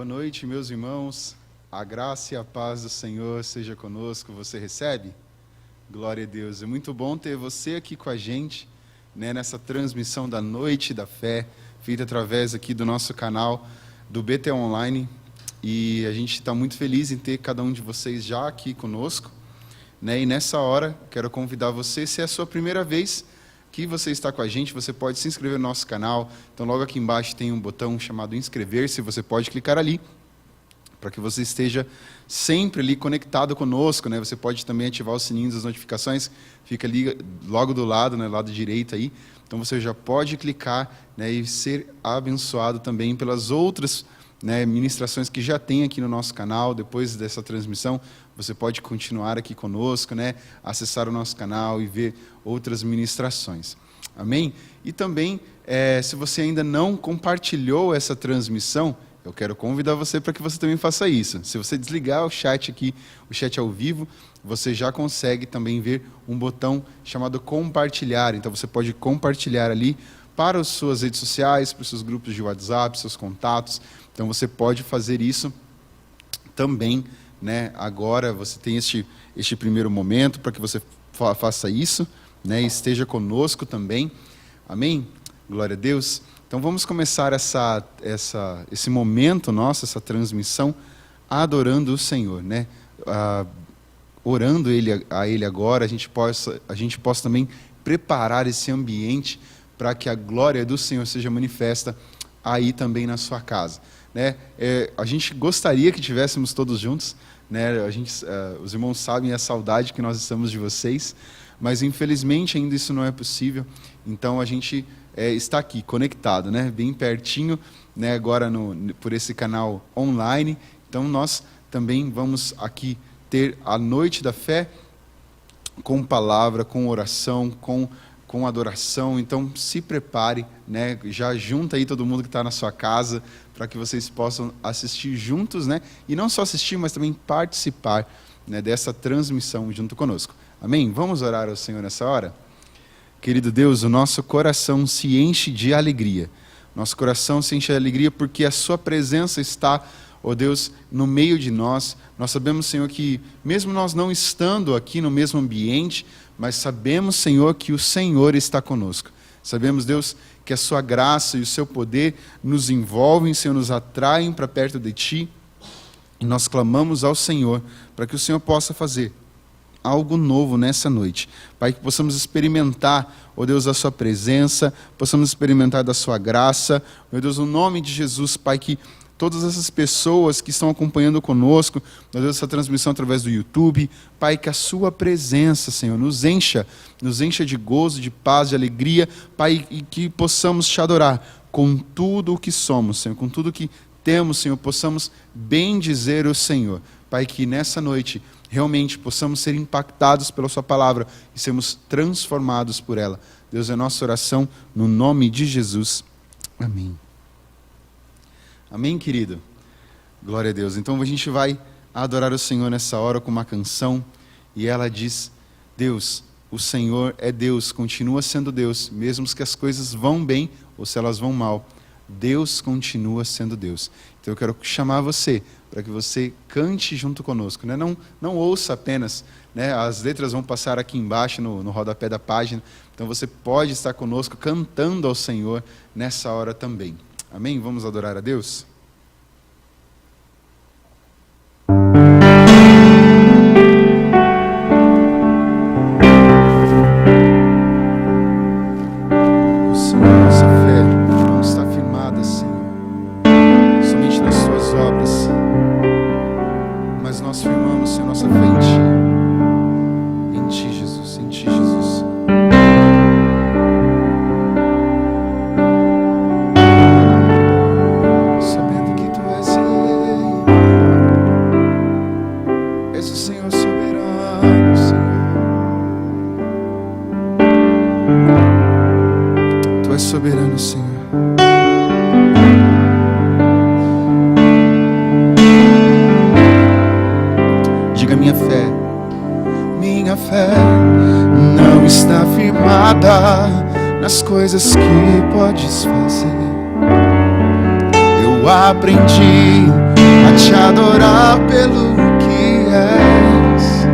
noite, meus irmãos. A graça e a paz do Senhor seja conosco. Você recebe? Glória a Deus. É muito bom ter você aqui com a gente, né, nessa transmissão da Noite da Fé, feita através aqui do nosso canal do BT Online. E a gente está muito feliz em ter cada um de vocês já aqui conosco, né? E nessa hora, quero convidar você, se é a sua primeira vez que você está com a gente, você pode se inscrever no nosso canal. Então, logo aqui embaixo tem um botão chamado inscrever-se, você pode clicar ali, para que você esteja sempre ali conectado conosco, né? Você pode também ativar o sininho das notificações, fica ali logo do lado, né, lado direito aí. Então, você já pode clicar, né, e ser abençoado também pelas outras, né, ministrações que já tem aqui no nosso canal. Depois dessa transmissão, você pode continuar aqui conosco, né, acessar o nosso canal e ver outras ministrações. Amém? E também, se você ainda não compartilhou essa transmissão, eu quero convidar você para que você também faça isso. Se você desligar o chat aqui, o chat ao vivo, você já consegue também ver um botão chamado compartilhar. Então, você pode compartilhar ali para as suas redes sociais, para os seus grupos de WhatsApp, seus contatos. Então, você pode fazer isso também, né? Agora, você tem este primeiro momento para que você faça isso, né? E esteja conosco também. Amém? Glória a Deus. Então, vamos começar esse momento nosso, essa transmissão, adorando o Senhor, né? Orando a Ele agora, a gente possa também preparar esse ambiente para que a glória do Senhor seja manifesta aí também na sua casa, né? A gente gostaria que estivéssemos todos juntos, né? Os irmãos sabem a saudade que nós estamos de vocês, mas infelizmente ainda isso não é possível. Então a gente está aqui conectado, né? Bem pertinho, né? Agora por esse canal online. Então nós também vamos aqui ter a Noite da Fé com palavra, com oração, com adoração. Então se prepare, né? Já junta aí todo mundo que está na sua casa para que vocês possam assistir juntos, né? E não só assistir, mas também participar, né, dessa transmissão junto conosco. Amém? Vamos orar ao Senhor nessa hora? Querido Deus, o nosso coração se enche de alegria. Nosso coração se enche de alegria porque a sua presença está, ó Deus, no meio de nós. Nós sabemos, Senhor, que mesmo nós não estando aqui no mesmo ambiente, mas sabemos, Senhor, que o Senhor está conosco. Sabemos, Deus, que a sua graça e o seu poder nos envolvem, Senhor, nos atraem para perto de Ti. E nós clamamos ao Senhor para que o Senhor possa fazer algo novo nessa noite. Pai, que possamos experimentar, ó Deus, a sua presença, possamos experimentar da sua graça. Ó Deus, no nome de Jesus, Pai, que todas essas pessoas que estão acompanhando conosco, ó Deus, essa transmissão através do YouTube, Pai, que a sua presença, Senhor, nos encha de gozo, de paz, de alegria, Pai, e que possamos te adorar com tudo o que somos, Senhor, com tudo o que temos, Senhor, possamos bendizer o Senhor. Pai, que nessa noite realmente possamos ser impactados pela sua palavra e sermos transformados por ela. Deus, é nossa oração no nome de Jesus. Amém. Amém, querido? Glória a Deus. Então a gente vai adorar o Senhor nessa hora com uma canção, e ela diz: Deus, o Senhor é Deus, continua sendo Deus, mesmo que as coisas vão bem ou se elas vão mal, Deus continua sendo Deus. Então eu quero chamar você para que você cante junto conosco, né? Não ouça apenas, né? As letras vão passar aqui embaixo no rodapé da página. Então você pode estar conosco cantando ao Senhor nessa hora também. Amém? Vamos adorar a Deus? Nas coisas que podes fazer, eu Eu aprendi a te adorar pelo que és,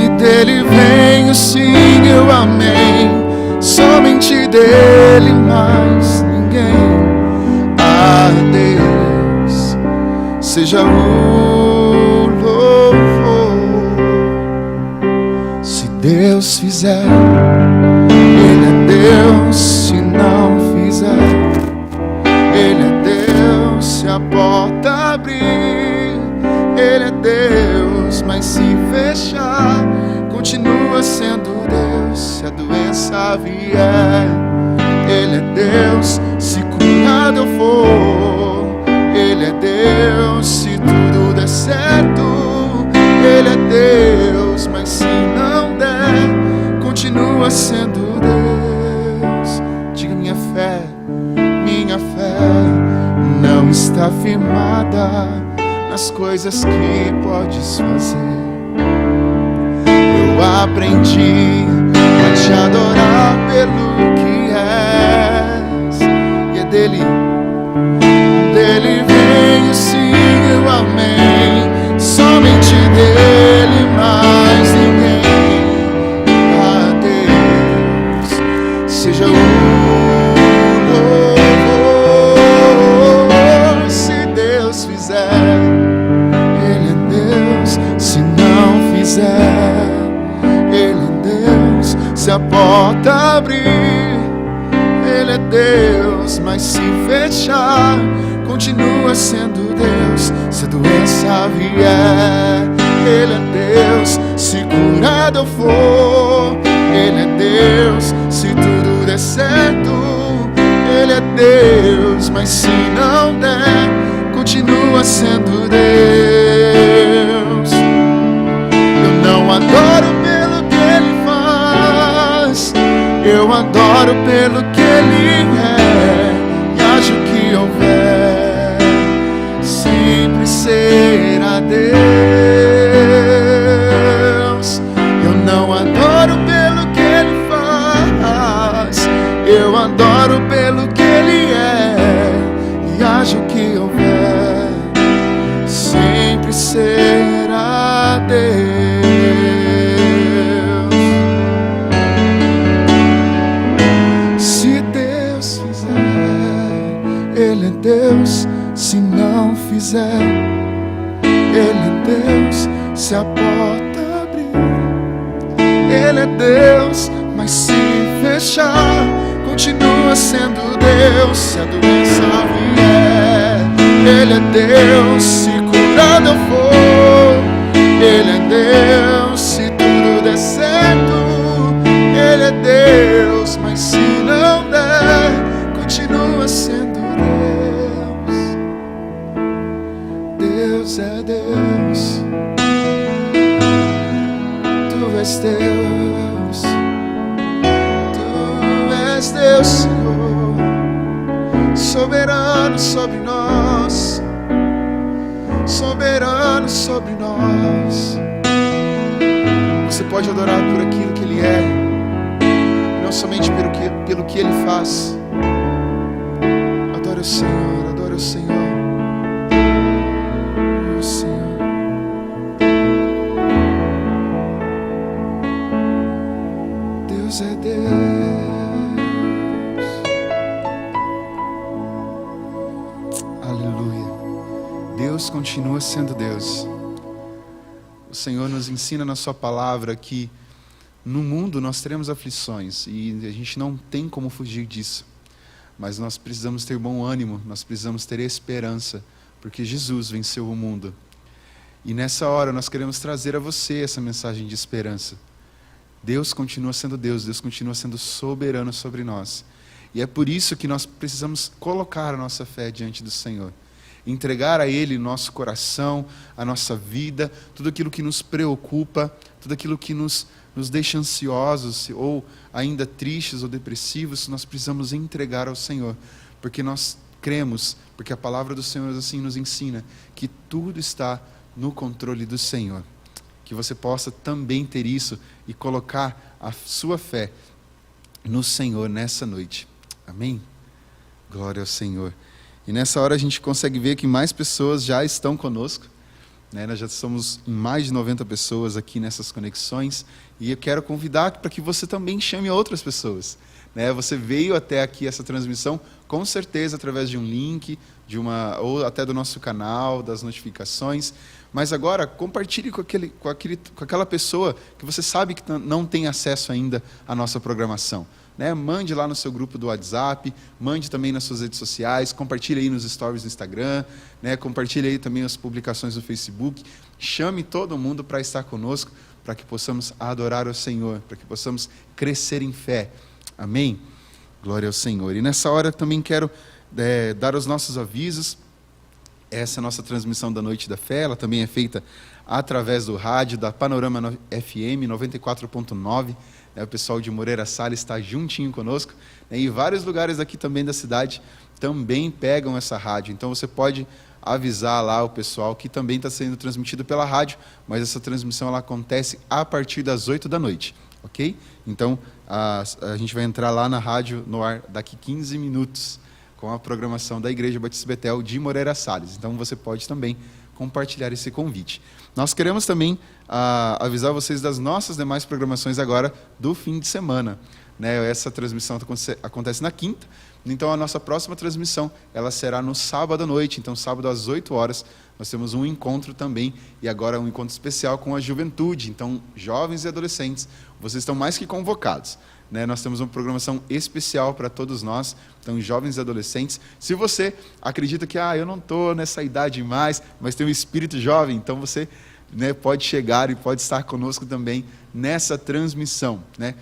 e dele vem o sim, eu amei, somente dele, mais ninguém. A Deus seja o louvor. Se Deus fizer, Ele é Deus. Se não fizer, Ele é Deus. Se a porta abrir, Ele é Deus. Mas se fechar, continua sendo Deus. Se a doença vier, Ele é Deus. Se curado eu for, Ele é Deus. Se tudo der certo, Ele é Deus. Mas se não der, continua sendo Deus. Diga: minha fé não está firmada nas coisas que podes fazer. Eu aprendi a te adorar pelo que és, e é dele vem o sim, eu amei, somente dele, mais ninguém. A Deus seja o louvor. Se Deus fizer, Ele é Deus. Se não fizer, Ele é Deus. Se a porta abrir, Ele é Deus. Mas se fechar, continua sendo Deus. Se a doença vier, Ele é Deus. Se curado eu for, Ele é Deus. Se tudo der certo, Ele é Deus. Mas se não der, continua sendo Deus. Eu não adoro pelo que Ele faz, eu adoro pelo que Ele é. E acho que houver, sempre será Deus. Eu não adoro pelo que Ele faz, eu adoro pelo que Ele é. E acho que houver, sempre será Deus. Se Deus fizer, Ele é Deus. Se não fizer, Ele é Deus. Se a porta abrir, Ele é Deus. Mas se fechar, continua sendo Deus. Se a doença vier, Ele é Deus. Se curado eu for, Ele é Deus. Se tudo der certo, Ele é Deus. Mas se não der, continua sendo Deus. Deus é Deus. Tu és Deus. Tu és Deus, Senhor, soberano sobre nós, soberano sobre nós. Você pode adorar por aquilo que Ele é, não somente pelo que Ele faz. Adore o Senhor, adore o Senhor. O Senhor. Deus é Deus. Aleluia. Deus continua sendo Deus. O Senhor nos ensina na sua palavra que no mundo nós teremos aflições e a gente não tem como fugir disso. Mas nós precisamos ter bom ânimo, nós precisamos ter esperança, porque Jesus venceu o mundo. E nessa hora nós queremos trazer a você essa mensagem de esperança. Deus continua sendo Deus, Deus continua sendo soberano sobre nós. E é por isso que nós precisamos colocar a nossa fé diante do Senhor. Entregar a Ele nosso coração, a nossa vida, tudo aquilo que nos preocupa, tudo aquilo que nos deixa ansiosos ou ainda tristes ou depressivos, nós precisamos entregar ao Senhor. Porque nós cremos, porque a palavra do Senhor assim nos ensina, que tudo está no controle do Senhor. Que você possa também ter isso e colocar a sua fé no Senhor nessa noite. Amém? Glória ao Senhor. E nessa hora a gente consegue ver que mais pessoas já estão conosco, né? Nós já somos em mais de 90 pessoas aqui nessas conexões, e eu quero convidar para que você também chame outras pessoas, né? Você veio até aqui essa transmissão, com certeza através de um link, ou até do nosso canal, das notificações, mas agora compartilhe com aquela pessoa que você sabe que não tem acesso ainda à nossa programação, né? Mande lá no seu grupo do WhatsApp, mande também nas suas redes sociais, compartilhe aí nos stories do Instagram, né? Compartilhe aí também as publicações no Facebook, chame todo mundo para estar conosco, para que possamos adorar o Senhor, para que possamos crescer em fé. Amém? Glória ao Senhor. E nessa hora também quero dar os nossos avisos. Essa é a nossa transmissão da Noite da Fé, ela também é feita através do rádio, da Panorama FM 94.9, né? O pessoal de Moreira Salles está juntinho conosco, né? E vários lugares aqui também da cidade também pegam essa rádio, então você pode avisar lá o pessoal que também está sendo transmitido pela rádio, mas essa transmissão ela acontece a partir das 8 da noite, ok? Então a gente vai entrar lá na rádio no ar daqui 15 minutos, com a programação da Igreja Batista Betel de Moreira Salles. Então você pode também compartilhar esse convite. Nós queremos também avisar vocês das nossas demais programações agora do fim de semana, né? Essa transmissão acontece na quinta, então a nossa próxima transmissão ela será no sábado à noite, então sábado às 8 horas nós temos um encontro também, e agora um encontro especial com a juventude, então jovens e adolescentes, vocês estão mais que convocados, né? Nós temos uma programação especial para todos nós, então jovens e adolescentes. Se você acredita que eu não estou nessa idade mais, mas tem um espírito jovem, então você, né, pode chegar e pode estar conosco também nessa transmissão, né?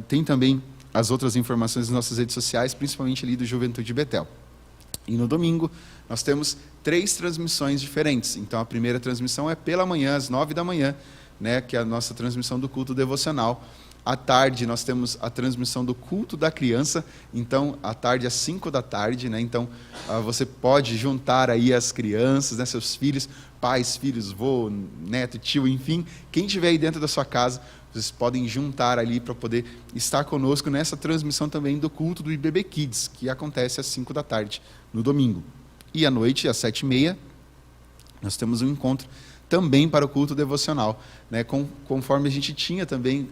Tem também as outras informações nas nossas redes sociais, principalmente ali do Juventude Betel. E no domingo nós temos 3 transmissões diferentes. Então a primeira transmissão é pela manhã, às 9 da manhã, né, que é a nossa transmissão do culto devocional. À tarde nós temos a transmissão do culto da criança, então à tarde às 5 da tarde, né? Então você pode juntar aí as crianças, né, seus filhos, pais, filhos, vô, neto, tio, enfim, quem estiver aí dentro da sua casa, vocês podem juntar ali para poder estar conosco nessa transmissão também do culto do IBB Kids, que acontece às 5 da tarde, no domingo. E à noite, às 7h30, nós temos um encontro também para o culto devocional, né? Conforme a gente tinha também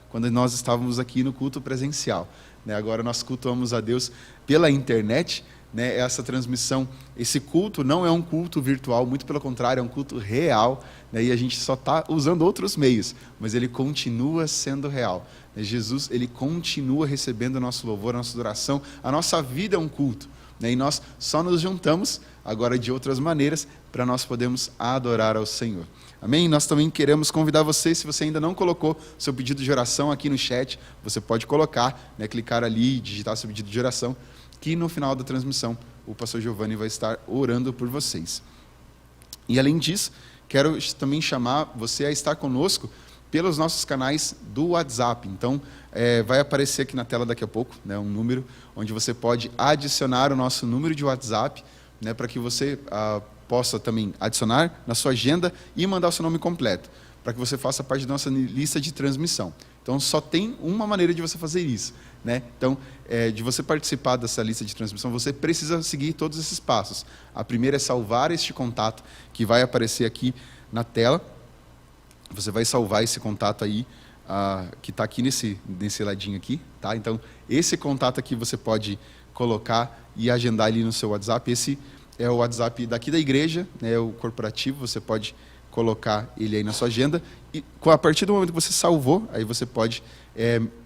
quando nós estávamos aqui no culto presencial, né? Agora nós cultuamos a Deus pela internet, né? Essa transmissão, esse culto não é um culto virtual, muito pelo contrário, é um culto real, né? E a gente só está usando outros meios, mas ele continua sendo real, né? Jesus, ele continua recebendo o nosso louvor, a nossa adoração, a nossa vida é um culto, né? E nós só nos juntamos agora de outras maneiras para nós podermos adorar ao Senhor. Amém? Nós também queremos convidar você, se você ainda não colocou seu pedido de oração aqui no chat, você pode colocar, né, clicar ali e digitar seu pedido de oração, que no final da transmissão o pastor Giovanni vai estar orando por vocês. E além disso, quero também chamar você a estar conosco pelos nossos canais do WhatsApp. Então, vai aparecer aqui na tela daqui a pouco, né, um número onde você pode adicionar o nosso número de WhatsApp, né, para que você possa também adicionar na sua agenda e mandar o seu nome completo, para que você faça parte da nossa lista de transmissão. Então, só tem uma maneira de você fazer isso, né? Então, de você participar dessa lista de transmissão, você precisa seguir todos esses passos. A primeira é salvar este contato, que vai aparecer aqui na tela. Você vai salvar esse contato aí, que está aqui nesse ladinho aqui, tá? Então, esse contato aqui você pode colocar e agendar ali no seu WhatsApp. Esse é o WhatsApp daqui da igreja, né, o corporativo, você pode colocar ele aí na sua agenda, e a partir do momento que você salvou, aí você pode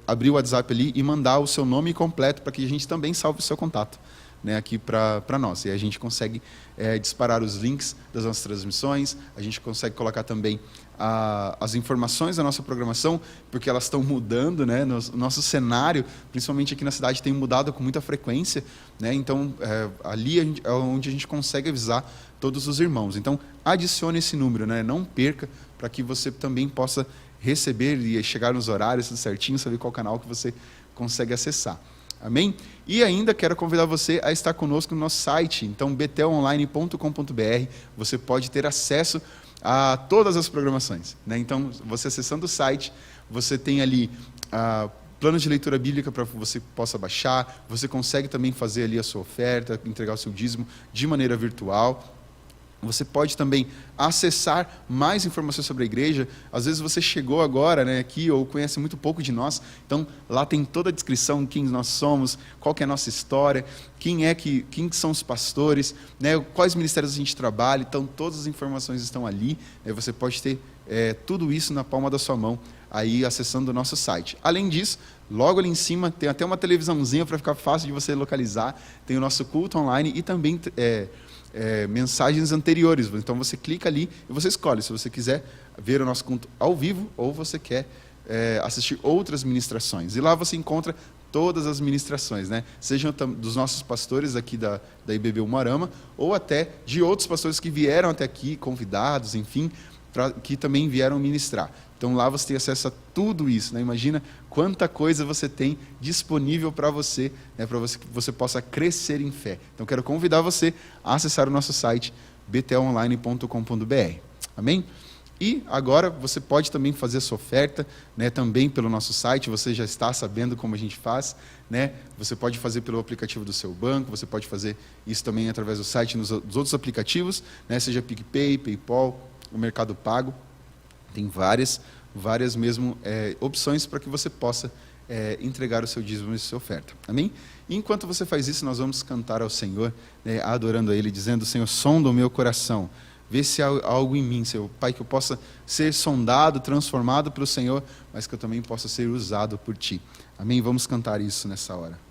abrir o WhatsApp ali e mandar o seu nome completo para que a gente também salve o seu contato, né, aqui para nós. E a gente consegue disparar os links das nossas transmissões, a gente consegue colocar também as informações da nossa programação, porque elas estão mudando, né? O nosso cenário, principalmente aqui na cidade, tem mudado com muita frequência, né? Então, ali é onde a gente consegue avisar todos os irmãos. Então, adicione esse número, né? Não perca, para que você também possa receber e chegar nos horários tudo certinho, saber qual canal que você consegue acessar. Amém? E ainda quero convidar você a estar conosco no nosso site, então betelonline.com.br, você pode ter acesso a todas as programações, né? Então, você acessando o site, você tem ali planos de leitura bíblica para que você possa baixar, você consegue também fazer ali a sua oferta, entregar o seu dízimo de maneira virtual. Você pode também acessar mais informações sobre a igreja. Às vezes você chegou agora, né, aqui ou conhece muito pouco de nós. Então, lá tem toda a descrição de quem nós somos, qual que é a nossa história, quem são os pastores, né, quais ministérios a gente trabalha. Então, todas as informações estão ali. Você pode ter tudo isso na palma da sua mão, aí acessando o nosso site. Além disso, logo ali em cima tem até uma televisãozinha para ficar fácil de você localizar. Tem o nosso culto online e também mensagens anteriores. Então você clica ali e você escolhe se você quiser ver o nosso culto ao vivo ou você quer assistir outras ministrações. E lá você encontra todas as ministrações, né? Sejam dos nossos pastores aqui da IBB Umuarama ou até de outros pastores que vieram até aqui, convidados, enfim, que também vieram ministrar. Então lá você tem acesso a tudo isso, né? Imagina quanta coisa você tem disponível para você, né? Para que você possa crescer em fé. Então quero convidar você a acessar o nosso site btlonline.com.br. Amém? E agora você pode também fazer a sua oferta, né, também pelo nosso site. Você já está sabendo como a gente faz, né? Você pode fazer pelo aplicativo do seu banco, você pode fazer isso também através do site dos outros aplicativos, né, seja PicPay, PayPal, o Mercado Pago. Tem várias mesmo opções para que você possa entregar o seu dízimo e a sua oferta. Amém? E enquanto você faz isso, nós vamos cantar ao Senhor, né, adorando a Ele, dizendo: Senhor, sonda o meu coração, vê se há algo em mim, Senhor, Pai, que eu possa ser sondado, transformado pelo Senhor, mas que eu também possa ser usado por Ti. Amém? Vamos cantar isso nessa hora.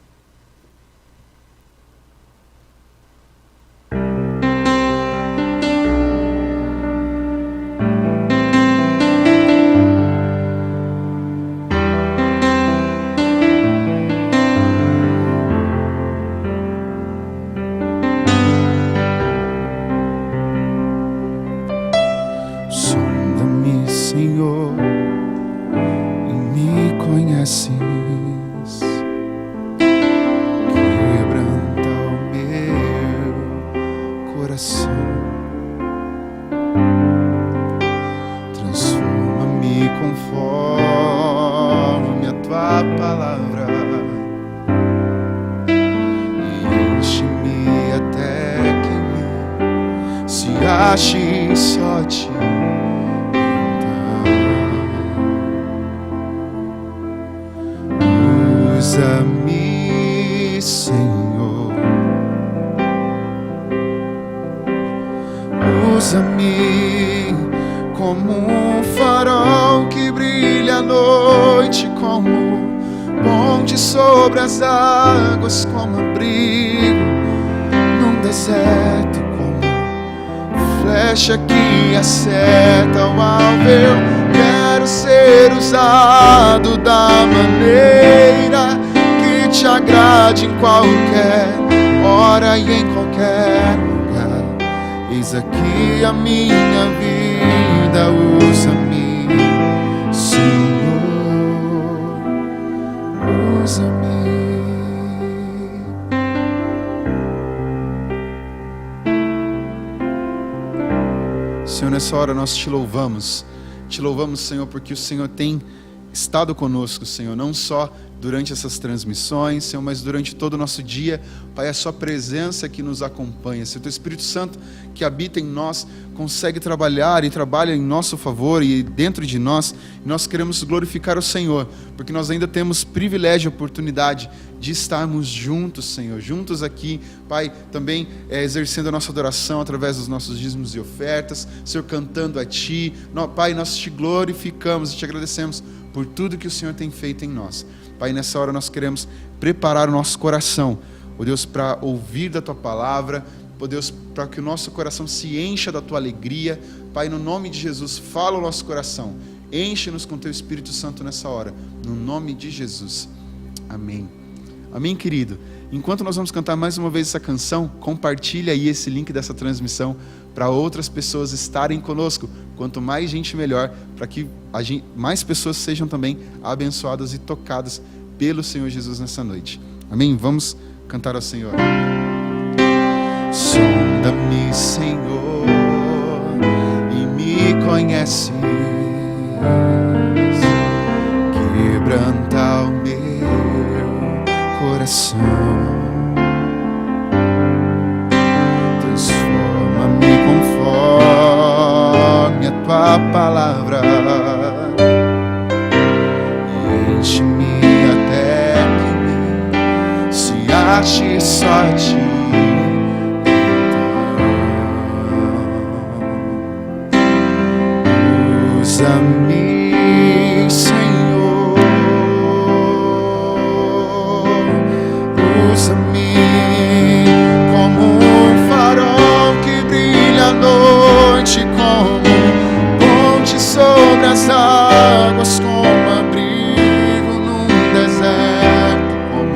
Só te usa-me, Senhor, usa-me como um farol que brilha à noite, como ponte sobre as águas, como abrigo num deserto, flecha que acerta o alvo. Eu quero ser usado da maneira que te agrade, em qualquer hora e em qualquer lugar. Eis aqui a minha vida, usa-me, Senhor, usa-me. Senhor, nessa hora nós te louvamos, Senhor, porque o Senhor tem estado conosco, Senhor, não só durante essas transmissões, Senhor, mas durante todo o nosso dia. Pai, a sua presença que nos acompanha, Senhor, teu Espírito Santo que habita em nós, consegue trabalhar e trabalha em nosso favor e dentro de nós. E nós queremos glorificar o Senhor, porque nós ainda temos privilégio e oportunidade de estarmos juntos, Senhor, juntos aqui, Pai, também exercendo a nossa adoração através dos nossos dízimos e ofertas, Senhor, cantando a Ti. Pai, nós te glorificamos e te agradecemos por tudo que o Senhor tem feito em nós. Pai, nessa hora nós queremos preparar o nosso coração, ó Deus, para ouvir da Tua palavra, ó Deus, para que o nosso coração se encha da Tua alegria. Pai, no nome de Jesus, fala o nosso coração, enche-nos com Teu Espírito Santo nessa hora, no nome de Jesus, amém. Amém, querido? Enquanto nós vamos cantar mais uma vez essa canção, compartilha aí esse link dessa transmissão para outras pessoas estarem conosco. Quanto mais gente, melhor, para que mais pessoas sejam também abençoadas e tocadas pelo Senhor Jesus nessa noite. Amém? Vamos cantar ao Senhor. Sonda-me, Senhor, e me conheces, quebranta o meu coração. Transforma-me conforme a tua palavra e enche-me até que se ache só a ti. Usa-me, Senhor, usa-me como um farol que brilha à noite, como ponte sobre as águas, como abrigo num deserto, como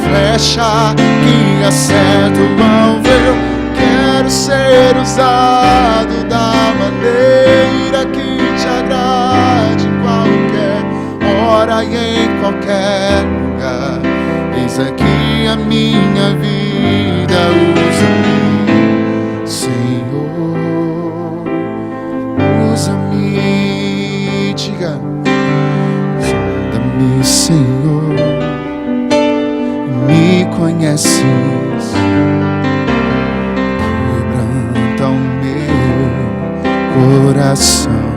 flecha que acerta o alvo. Eu quero ser usado da maneira que te agrade, em qualquer hora e em qualquer lugar. Eis aqui a minha vida, usa-me, Senhor, usa-me, diga, sonda-me, Senhor, me conheces, quebranta o meu coração.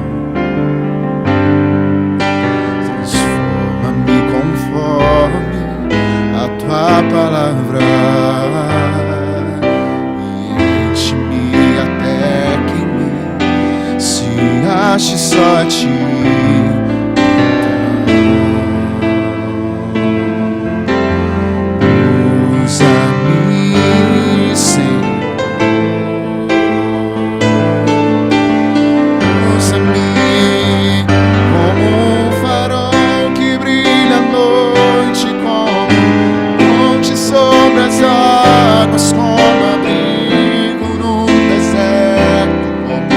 Transforma-me conforme a tua palavra e enche-me até que se ache só a ti. Usa-me, Senhor, usa-me como um farol que brilha à noite, como ponte sobre as águas, como abrigo num deserto, como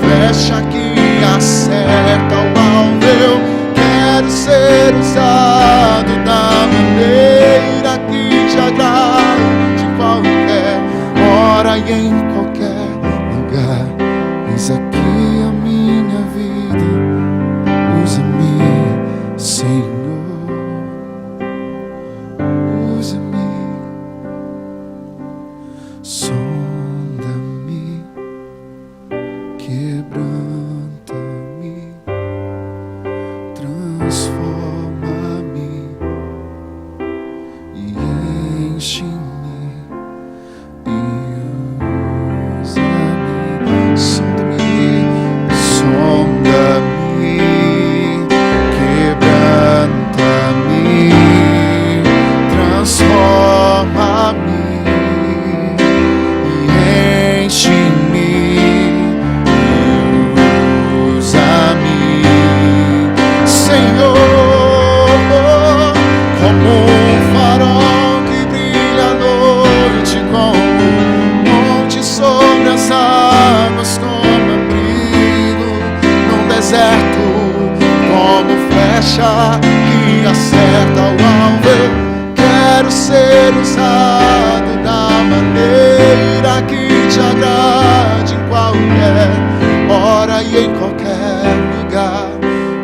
flecha que acerta o alvo. Eu quero ser usado da maneira que te agrada, de qualquer hora e em qualquer lugar. Eis aqui a minha vida, usa-me, Senhor, usa-me, sonda-me, quebranta-me, transforma-me e enche-me e usa-me. Sonda-me, sonda-me, quebranta-me, transforma-me e enche-me e usa-me, Senhor, como um farol que brilha à noite, como monte sobre as águas, como abrigo num deserto, como flecha que acerta o alvo. Eu quero ser usado da maneira que te agrade, em qualquer hora e em qualquer lugar.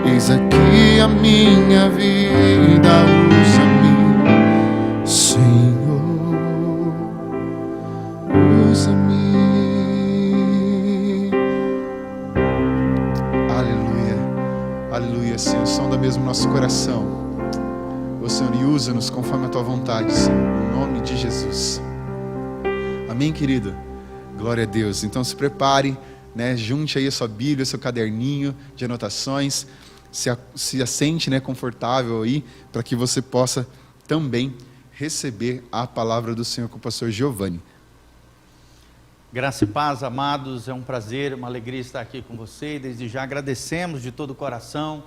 Eis aqui a minha vida, usa-me, Senhor, usa-me. Aleluia, aleluia, Senhor, sonda mesmo nosso coração. Ô Senhor, e usa-nos conforme a tua vontade, Senhor, em nome de Jesus. Amém, querido? Glória a Deus. Então se prepare, né? Junte aí a sua Bíblia, seu caderninho de anotações, se assente, né, confortável aí, para que você possa também receber a palavra do Senhor com o pastor Giovanni. Graça e paz, amados, é um prazer, uma alegria estar aqui com você, e desde já agradecemos de todo o coração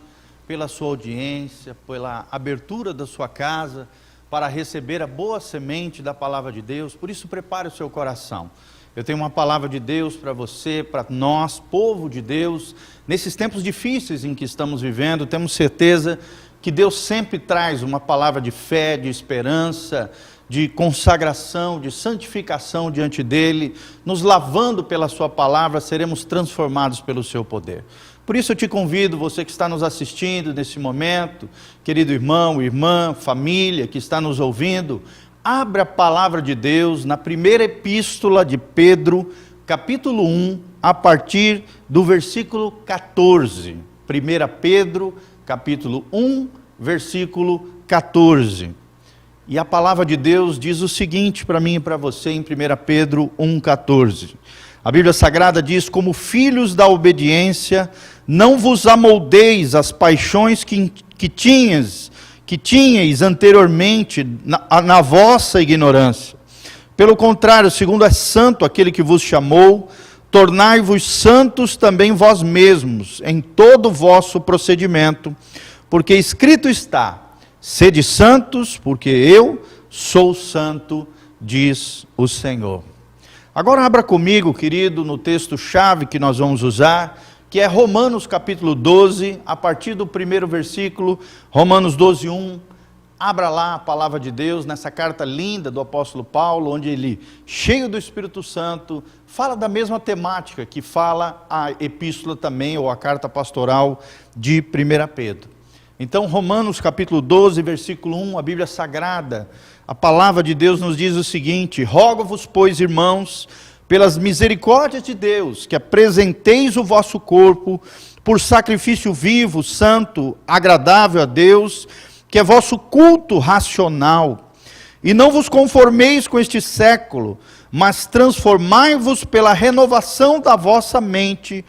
pela sua audiência, pela abertura da sua casa, para receber a boa semente da palavra de Deus. Por isso prepare o seu coração. Eu tenho uma palavra de Deus para você, para nós, povo de Deus. Nesses tempos difíceis em que estamos vivendo, temos certeza que Deus sempre traz uma palavra de fé, de esperança, de consagração, de santificação diante dele. Nos lavando pela sua palavra, seremos transformados pelo seu poder. Por isso eu te convido, você que está nos assistindo nesse momento, querido irmão, irmã, família que está nos ouvindo, abra a palavra de Deus na primeira epístola de Pedro, capítulo 1, a partir do versículo 14. 1 Pedro, capítulo 1, versículo 14. E a palavra de Deus diz o seguinte para mim e para você em 1 Pedro 1, 14. A Bíblia Sagrada diz: como filhos da obediência, não vos amoldeis às paixões que tinhais anteriormente na vossa ignorância. Pelo contrário, segundo é santo aquele que vos chamou, tornai-vos santos também vós mesmos, em todo o vosso procedimento, porque escrito está: sede santos, porque eu sou santo, diz o Senhor. Agora abra comigo, querido, no texto-chave que nós vamos usar, que é Romanos capítulo 12, a partir do primeiro versículo, Romanos 12, 1. Abra lá a palavra de Deus, nessa carta linda do apóstolo Paulo, onde ele, cheio do Espírito Santo, fala da mesma temática que fala a epístola também, ou a carta pastoral de 1 Pedro. Então, Romanos capítulo 12, versículo 1, a Bíblia Sagrada, a palavra de Deus nos diz o seguinte: rogo-vos, pois, irmãos, pelas misericórdias de Deus, que apresenteis o vosso corpo por sacrifício vivo, santo, agradável a Deus, que é vosso culto racional. E não vos conformeis com este século, mas transformai-vos pela renovação da vossa mente,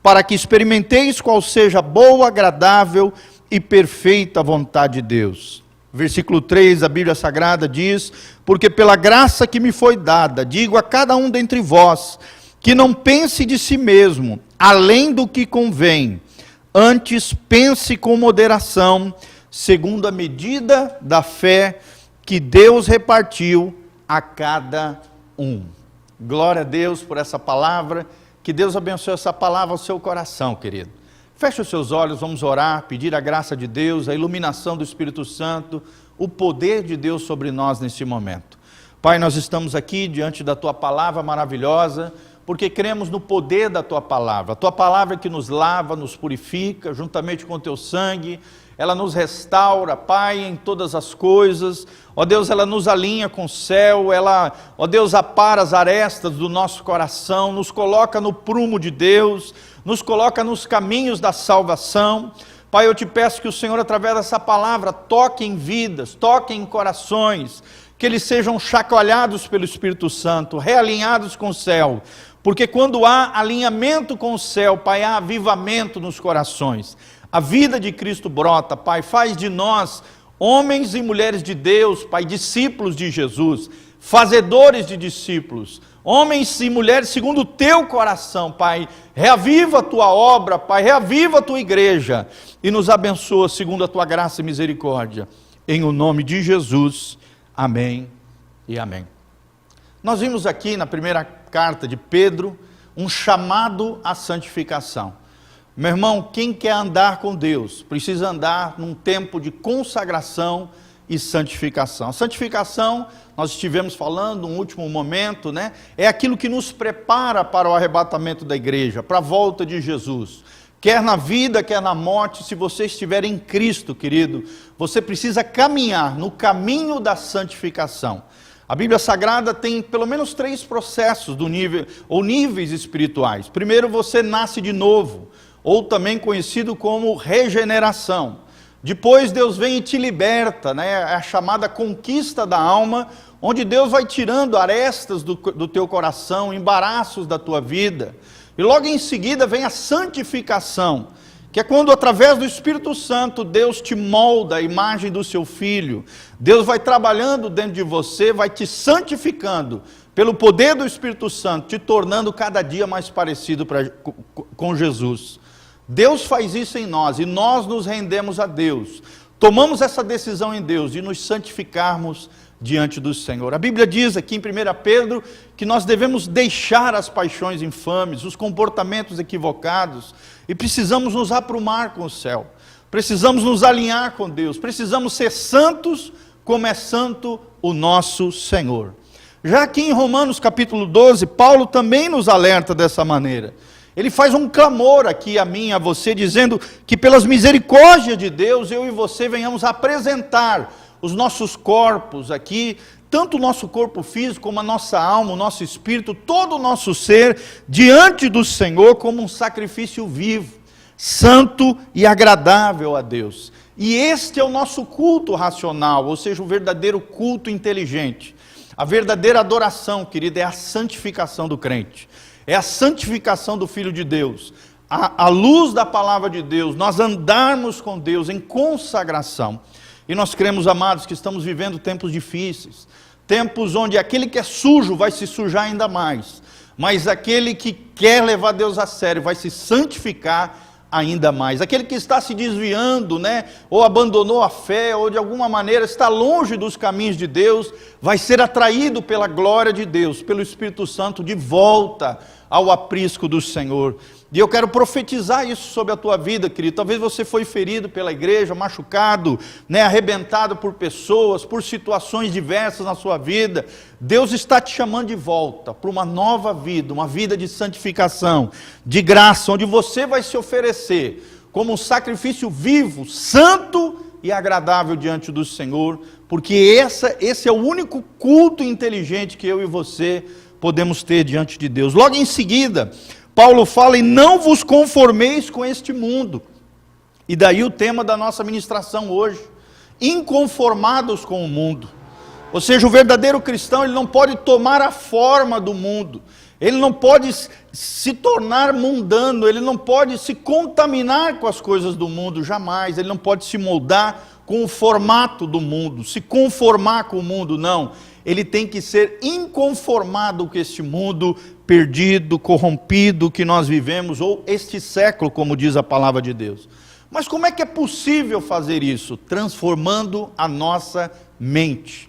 para que experimenteis qual seja a boa, agradável e perfeita vontade de Deus. Versículo 3, a Bíblia Sagrada diz: porque pela graça que me foi dada, digo a cada um dentre vós, que não pense de si mesmo, além do que convém, antes pense com moderação, segundo a medida da fé que Deus repartiu a cada um. Glória a Deus por essa palavra, que Deus abençoe essa palavra ao seu coração, querido. Feche os seus olhos, vamos orar, pedir a graça de Deus, a iluminação do Espírito Santo, o poder de Deus sobre nós nesse momento. Pai, nós estamos aqui diante da Tua palavra maravilhosa, porque cremos no poder da Tua palavra. A Tua palavra que nos lava, nos purifica, juntamente com o Teu sangue, ela nos restaura, Pai, em todas as coisas. Ó Deus, ela nos alinha com o céu, ela, ó Deus, apara as arestas do nosso coração, nos coloca no prumo de Deus, nos coloca nos caminhos da salvação. Pai, eu te peço que o Senhor, através dessa palavra, toque em vidas, toque em corações, que eles sejam chacoalhados pelo Espírito Santo, realinhados com o céu, porque quando há alinhamento com o céu, Pai, há avivamento nos corações. A vida de Cristo brota, Pai, faz de nós homens e mulheres de Deus, Pai, discípulos de Jesus, fazedores de discípulos, homens e mulheres segundo o Teu coração, Pai. Reaviva a Tua obra, Pai, reaviva a Tua igreja e nos abençoa segundo a Tua graça e misericórdia. Em o nome de Jesus, amém e amém. Nós vimos aqui na primeira carta de Pedro um chamado à santificação. Meu irmão, quem quer andar com Deus, precisa andar num tempo de consagração e santificação. A santificação, nós estivemos falando no último momento, né? É aquilo que nos prepara para o arrebatamento da igreja, para a volta de Jesus. Quer na vida, quer na morte, se você estiver em Cristo, querido, você precisa caminhar no caminho da santificação. A Bíblia Sagrada tem pelo menos 3 processos do nível, ou níveis espirituais. Primeiro, você nasce de novo, ou também conhecido como regeneração. Depois Deus vem e te liberta, né? É a chamada conquista da alma, onde Deus vai tirando arestas do teu coração, embaraços da tua vida. E logo em seguida vem a santificação, que é quando através do Espírito Santo Deus te molda a imagem do seu Filho. Deus vai trabalhando dentro de você, vai te santificando pelo poder do Espírito Santo, te tornando cada dia mais parecido com Jesus. Deus faz isso em nós e nós nos rendemos a Deus. Tomamos essa decisão em Deus de nos santificarmos diante do Senhor. A Bíblia diz aqui em 1 Pedro que nós devemos deixar as paixões infames, os comportamentos equivocados e precisamos nos aprumar com o céu. Precisamos nos alinhar com Deus. Precisamos ser santos como é santo o nosso Senhor. Já aqui em Romanos capítulo 12, Paulo também nos alerta dessa maneira. Ele faz um clamor aqui a mim, a você, dizendo que pelas misericórdias de Deus, eu e você venhamos apresentar os nossos corpos aqui, tanto o nosso corpo físico, como a nossa alma, o nosso espírito, todo o nosso ser, diante do Senhor, como um sacrifício vivo, santo e agradável a Deus. E este é o nosso culto racional, ou seja, o verdadeiro culto inteligente. A verdadeira adoração, querida, é a santificação do crente. É a santificação do Filho de Deus. À luz da palavra de Deus, nós andarmos com Deus em consagração. E nós cremos, amados, que estamos vivendo tempos difíceis. Tempos onde aquele que é sujo vai se sujar ainda mais. Mas aquele que quer levar Deus a sério vai se santificar ainda mais. Aquele que está se desviando, ou abandonou a fé, ou de alguma maneira está longe dos caminhos de Deus, vai ser atraído pela glória de Deus, pelo Espírito Santo, de volta ao aprisco do Senhor. E eu quero profetizar isso sobre a tua vida, querido. Talvez você foi ferido pela igreja, machucado, arrebentado por pessoas, por situações diversas na sua vida. Deus está te chamando de volta para uma nova vida, uma vida de santificação, de graça, onde você vai se oferecer como um sacrifício vivo, santo e agradável diante do Senhor, porque esse é o único culto inteligente que eu e você podemos ter diante de Deus. Logo em seguida, Paulo fala: e não vos conformeis com este mundo. E daí o tema da nossa ministração hoje: inconformados com o mundo. Ou seja, o verdadeiro cristão, ele não pode tomar a forma do mundo, ele não pode se tornar mundano, ele não pode se contaminar com as coisas do mundo, jamais. Ele não pode se moldar com o formato do mundo, se conformar com o mundo, não. Ele tem que ser inconformado com este mundo perdido, corrompido que nós vivemos, ou este século, como diz a palavra de Deus. Mas como é que é possível fazer isso? Transformando a nossa mente.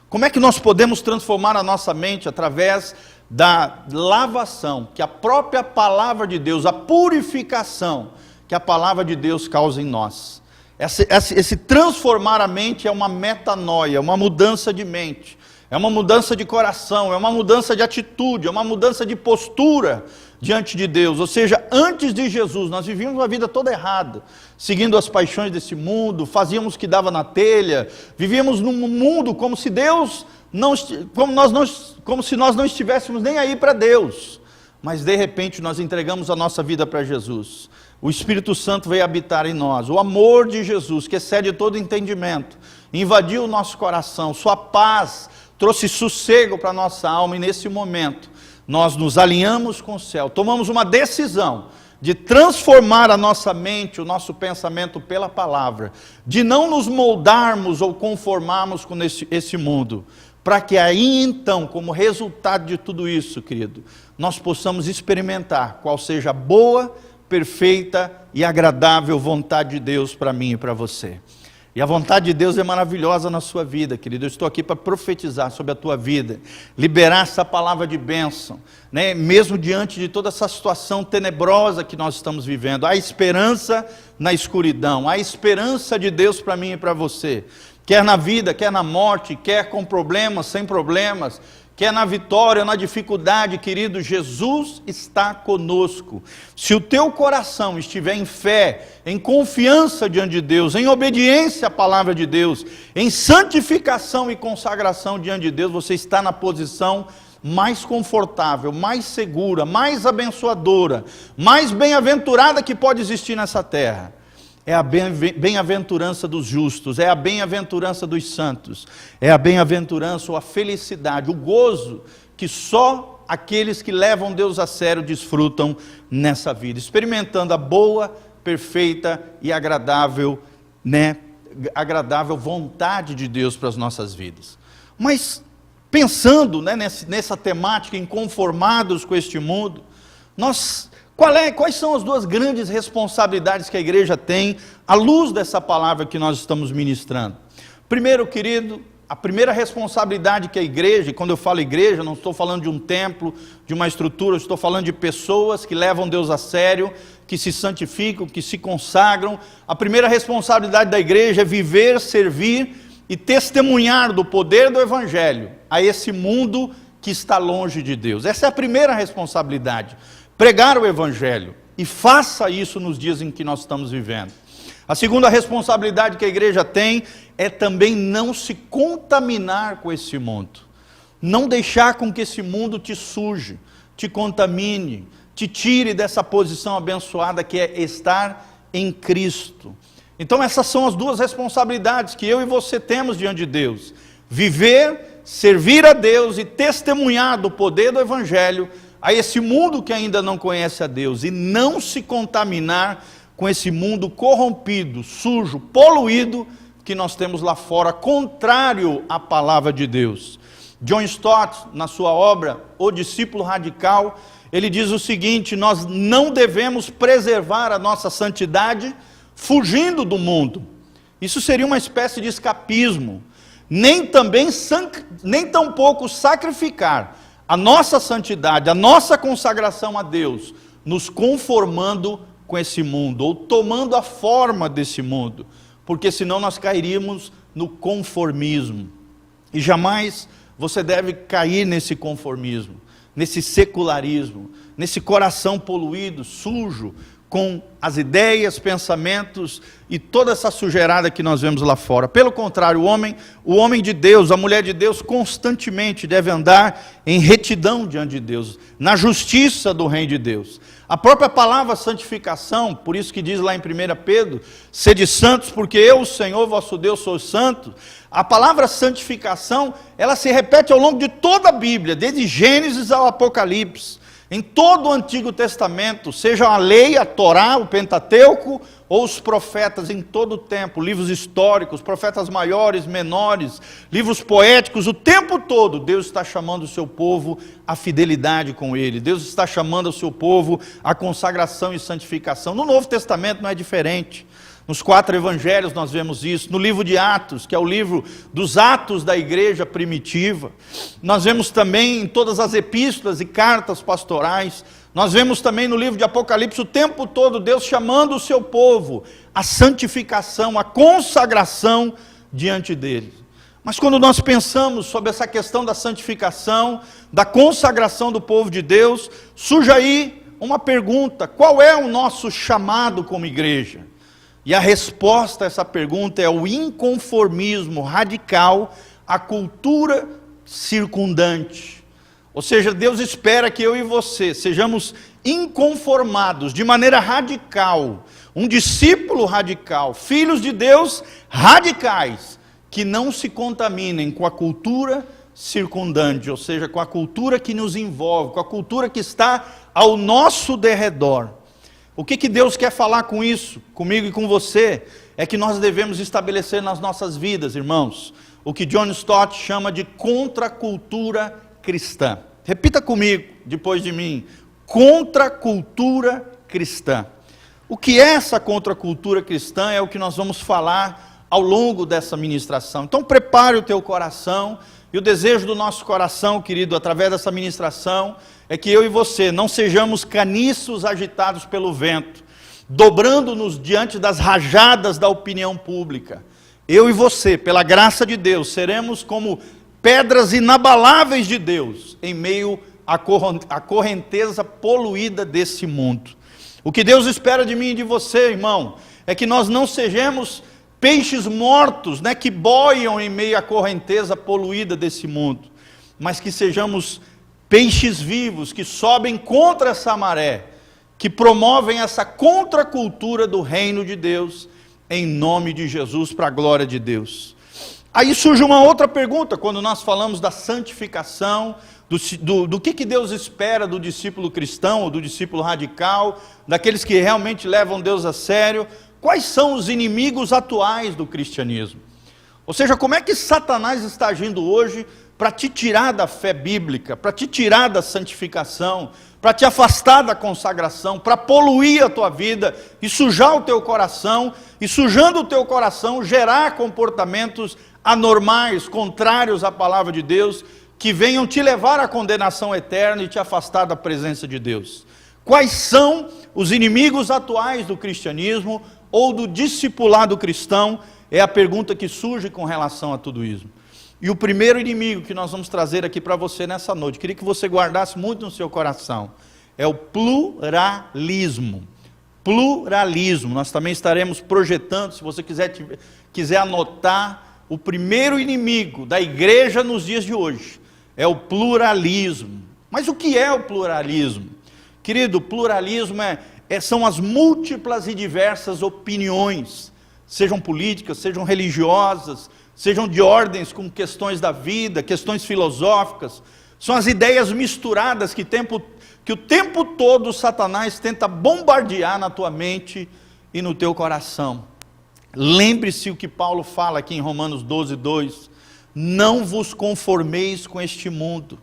Como é que nós podemos transformar a nossa mente? Através da lavação, que a própria palavra de Deus, a purificação que a palavra de Deus causa em nós. Esse transformar a mente é uma metanoia, uma mudança de mente. É uma mudança de coração, é uma mudança de atitude, é uma mudança de postura diante de Deus. Ou seja, antes de Jesus, nós vivíamos uma vida toda errada, seguindo as paixões desse mundo, fazíamos o que dava na telha, vivíamos num mundo como se Deus como se nós não estivéssemos nem aí para Deus. Mas de repente nós entregamos a nossa vida para Jesus. O Espírito Santo veio habitar em nós. O amor de Jesus, que excede todo entendimento, invadiu o nosso coração. Sua paz trouxe sossego para a nossa alma, e nesse momento nós nos alinhamos com o céu, tomamos uma decisão de transformar a nossa mente, o nosso pensamento pela palavra, de não nos moldarmos ou conformarmos com esse mundo, para que aí então, como resultado de tudo isso, querido, nós possamos experimentar qual seja a boa, perfeita e agradável vontade de Deus para mim e para você. E a vontade de Deus é maravilhosa na sua vida, querido. Eu estou aqui para profetizar sobre a tua vida, liberar essa palavra de bênção, mesmo diante de toda essa situação tenebrosa que nós estamos vivendo. Há esperança na escuridão, há esperança de Deus para mim e para você, quer na vida, quer na morte, quer com problemas, sem problemas, quer na vitória, na dificuldade, querido. Jesus está conosco. Se o teu coração estiver em fé, em confiança diante de Deus, em obediência à palavra de Deus, em santificação e consagração diante de Deus, você está na posição mais confortável, mais segura, mais abençoadora, mais bem-aventurada que pode existir nessa terra. É a bem-aventurança dos justos, é a bem-aventurança dos santos, é a bem-aventurança ou a felicidade, o gozo que só aqueles que levam Deus a sério desfrutam nessa vida, experimentando a boa, perfeita e agradável, agradável vontade de Deus para as nossas vidas. Mas pensando nessa temática, inconformados com este mundo, quais são as duas grandes responsabilidades que a igreja tem à luz dessa palavra que nós estamos ministrando? Primeiro, querido, a primeira responsabilidade que a igreja, e quando eu falo igreja, não estou falando de um templo, de uma estrutura, eu estou falando de pessoas que levam Deus a sério, que se santificam, que se consagram. A primeira responsabilidade da igreja é viver, servir e testemunhar do poder do Evangelho a esse mundo que está longe de Deus. Essa é a primeira responsabilidade. pregar o Evangelho. E faça isso nos dias em que nós estamos vivendo. A segunda responsabilidade que a igreja tem é também não se contaminar com esse mundo. Não deixar com que esse mundo te suje, te contamine, te tire dessa posição abençoada que é estar em Cristo. Então essas são as duas responsabilidades que eu e você temos diante de Deus. Viver, servir a Deus e testemunhar do poder do Evangelho a esse mundo que ainda não conhece a Deus. E não se contaminar com esse mundo corrompido, sujo, poluído que nós temos lá fora, contrário à palavra de Deus. John Stott, na sua obra O Discípulo Radical, ele diz o seguinte: nós não devemos preservar a nossa santidade fugindo do mundo. Isso seria uma espécie de escapismo. Nem tampouco sacrificar a nossa santidade, a nossa consagração a Deus, nos conformando com esse mundo, ou tomando a forma desse mundo, porque senão nós cairíamos no conformismo. E jamais você deve cair nesse conformismo, nesse secularismo, nesse coração poluído, sujo, com as ideias, pensamentos e toda essa sujeirada que nós vemos lá fora. Pelo contrário, o homem de Deus, a mulher de Deus, constantemente deve andar em retidão diante de Deus, na justiça do reino de Deus. A própria palavra santificação, por isso que diz lá em 1 Pedro, sede santos, porque eu, o Senhor, vosso Deus, sou santo. A palavra santificação, ela se repete ao longo de toda a Bíblia, desde Gênesis ao Apocalipse. Em todo o Antigo Testamento, seja a lei, a Torá, o Pentateuco, ou os profetas em todo o tempo, livros históricos, profetas maiores, menores, livros poéticos, o tempo todo, Deus está chamando o seu povo à fidelidade com Ele. Deus está chamando o seu povo à consagração e santificação. No Novo Testamento não é diferente. Nos 4 evangelhos nós vemos isso. No livro de Atos, que é o livro dos atos da igreja primitiva. Nós vemos também em todas as epístolas e cartas pastorais. Nós vemos também no livro de Apocalipse o tempo todo Deus chamando o seu povo à santificação, à consagração diante dele. Mas quando nós pensamos sobre essa questão da santificação, da consagração do povo de Deus, surge aí uma pergunta: qual é o nosso chamado como igreja? E a resposta a essa pergunta é o inconformismo radical à cultura circundante. Ou seja, Deus espera que eu e você sejamos inconformados de maneira radical, um discípulo radical, filhos de Deus radicais, que não se contaminem com a cultura circundante, ou seja, com a cultura que nos envolve, com a cultura que está ao nosso derredor. O que Deus quer falar com isso, comigo e com você, é que nós devemos estabelecer nas nossas vidas, irmãos, o que John Stott chama de contracultura cristã. Repita comigo, depois de mim: contracultura cristã. O que é essa contracultura cristã é o que nós vamos falar ao longo dessa ministração. Então prepare o teu coração, e o desejo do nosso coração, querido, através dessa ministração, é que eu e você não sejamos caniços agitados pelo vento, dobrando-nos diante das rajadas da opinião pública. Eu e você, pela graça de Deus, seremos como pedras inabaláveis de Deus, em meio à correnteza poluída desse mundo. O que Deus espera de mim e de você, irmão, é que nós não sejamos peixes mortos, que boiam em meio à correnteza poluída desse mundo, mas que sejamos peixes vivos, que sobem contra essa maré, que promovem essa contracultura do reino de Deus, em nome de Jesus, para a glória de Deus. Aí surge uma outra pergunta, quando nós falamos da santificação, do que Deus espera do discípulo cristão, ou do discípulo radical, daqueles que realmente levam Deus a sério. Quais são os inimigos atuais do cristianismo? Ou seja, como é que Satanás está agindo hoje para te tirar da fé bíblica, para te tirar da santificação, para te afastar da consagração, para poluir a tua vida e sujar o teu coração, e sujando o teu coração, gerar comportamentos anormais, contrários à palavra de Deus, que venham te levar à condenação eterna e te afastar da presença de Deus? Quais são os inimigos atuais do cristianismo ou do discipulado cristão? É a pergunta que surge com relação a tudo isso. E o primeiro inimigo que nós vamos trazer aqui para você nessa noite, queria que você guardasse muito no seu coração, é o pluralismo. Pluralismo. Nós também estaremos projetando, se você quiser anotar, o primeiro inimigo da igreja nos dias de hoje é o pluralismo. Mas o que é o pluralismo? Querido, o pluralismo são as múltiplas e diversas opiniões, sejam políticas, sejam religiosas, sejam de ordens como questões da vida, questões filosóficas. São as ideias misturadas que o tempo todo Satanás tenta bombardear na tua mente e no teu coração. Lembre-se o que Paulo fala aqui em Romanos 12:2. Não vos conformeis com este mundo,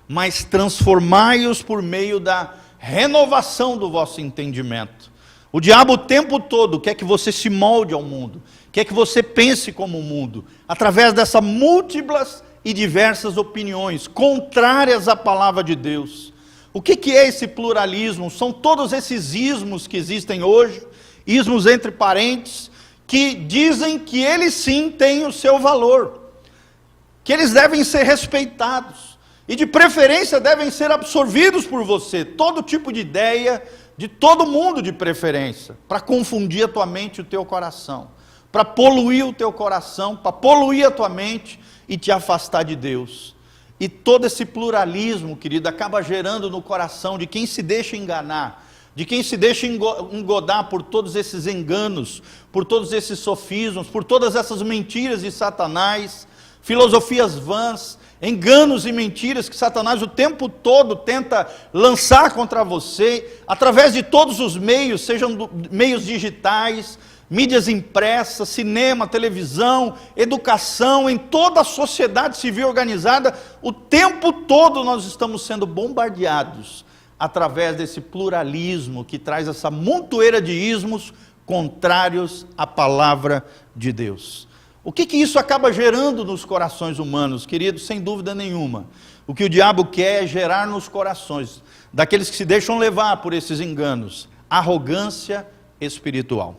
mas transformai-os por meio da renovação do vosso entendimento. O diabo o tempo todo quer que você se molde ao mundo, quer que você pense como o mundo, através dessas múltiplas e diversas opiniões contrárias à palavra de Deus. O que é esse pluralismo? São todos esses ismos que existem hoje, ismos entre parentes, que dizem que eles sim têm o seu valor, que eles devem ser respeitados, e de preferência devem ser absorvidos por você, todo tipo de ideia, de todo mundo de preferência, para confundir a tua mente e o teu coração, para poluir o teu coração, para poluir a tua mente e te afastar de Deus. E todo esse pluralismo, querido, acaba gerando no coração de quem se deixa enganar, de quem se deixa engodar por todos esses enganos, por todos esses sofismas, por todas essas mentiras de Satanás, filosofias vãs, enganos e mentiras que Satanás o tempo todo tenta lançar contra você, através de todos os meios, sejam meios digitais, mídias impressas, cinema, televisão, educação, em toda a sociedade civil organizada. O tempo todo nós estamos sendo bombardeados através desse pluralismo que traz essa montoeira de ismos contrários à palavra de Deus. O que isso acaba gerando nos corações humanos, queridos? Sem dúvida nenhuma. O que o diabo quer é gerar nos corações daqueles que se deixam levar por esses enganos, arrogância espiritual.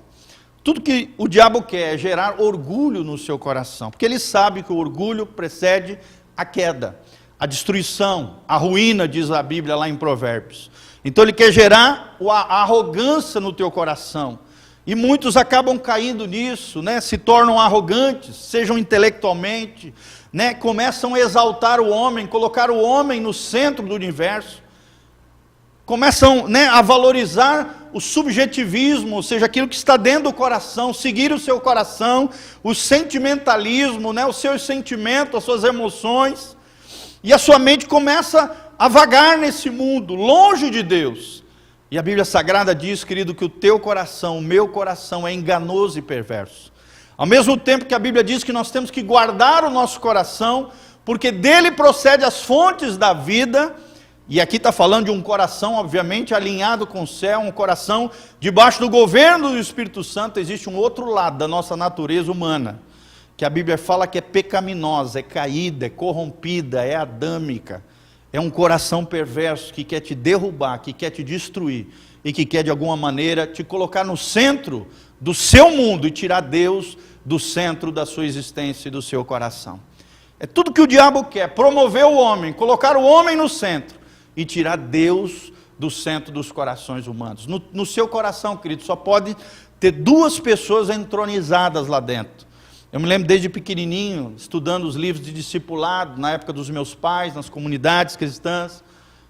Tudo que o diabo quer é gerar orgulho no seu coração, porque ele sabe que o orgulho precede a queda, a destruição, a ruína, diz a Bíblia lá em Provérbios. Então ele quer gerar a arrogância no teu coração. E muitos acabam caindo nisso, né? Se tornam arrogantes, sejam intelectualmente, né? Começam a exaltar o homem, colocar o homem no centro do universo. Começam, né, a valorizar o subjetivismo, ou seja, aquilo que está dentro do coração, seguir o seu coração, o sentimentalismo, né, os seus sentimentos, as suas emoções. E a sua mente começa a vagar nesse mundo, longe de Deus. E a Bíblia Sagrada diz, querido, que o teu coração, o meu coração é enganoso e perverso. Ao mesmo tempo que a Bíblia diz que nós temos que guardar o nosso coração, porque dele procede as fontes da vida. E aqui está falando de um coração, obviamente, alinhado com o céu, um coração debaixo do governo do Espírito Santo. Existe um outro lado da nossa natureza humana, que a Bíblia fala que é pecaminosa, é caída, é corrompida, é adâmica. É um coração perverso que quer te derrubar, que quer te destruir e que quer de alguma maneira te colocar no centro do seu mundo e tirar Deus do centro da sua existência e do seu coração. É tudo que o diabo quer, promover o homem, colocar o homem no centro e tirar Deus do centro dos corações humanos. No seu coração, querido, só pode ter duas pessoas entronizadas lá dentro. Eu me lembro desde pequenininho, estudando os livros de discipulado, na época dos meus pais, nas comunidades cristãs,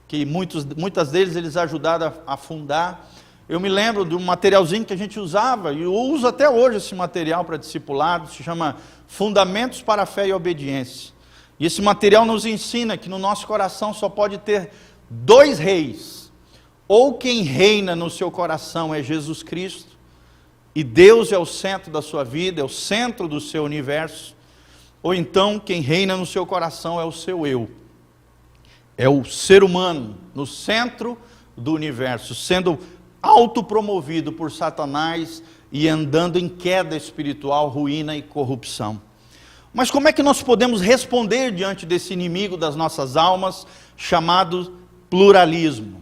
que muitas deles eles ajudaram a fundar. Eu me lembro de um materialzinho que a gente usava, e eu uso até hoje esse material para discipulado, se chama Fundamentos para a Fé e a Obediência. E esse material nos ensina que no nosso coração só pode ter dois reis. Ou quem reina no seu coração é Jesus Cristo, e Deus é o centro da sua vida, é o centro do seu universo, ou então quem reina no seu coração é o seu eu, é o ser humano no centro do universo, sendo autopromovido por Satanás e andando em queda espiritual, ruína e corrupção. Mas como é que nós podemos responder diante desse inimigo das nossas almas, chamado pluralismo?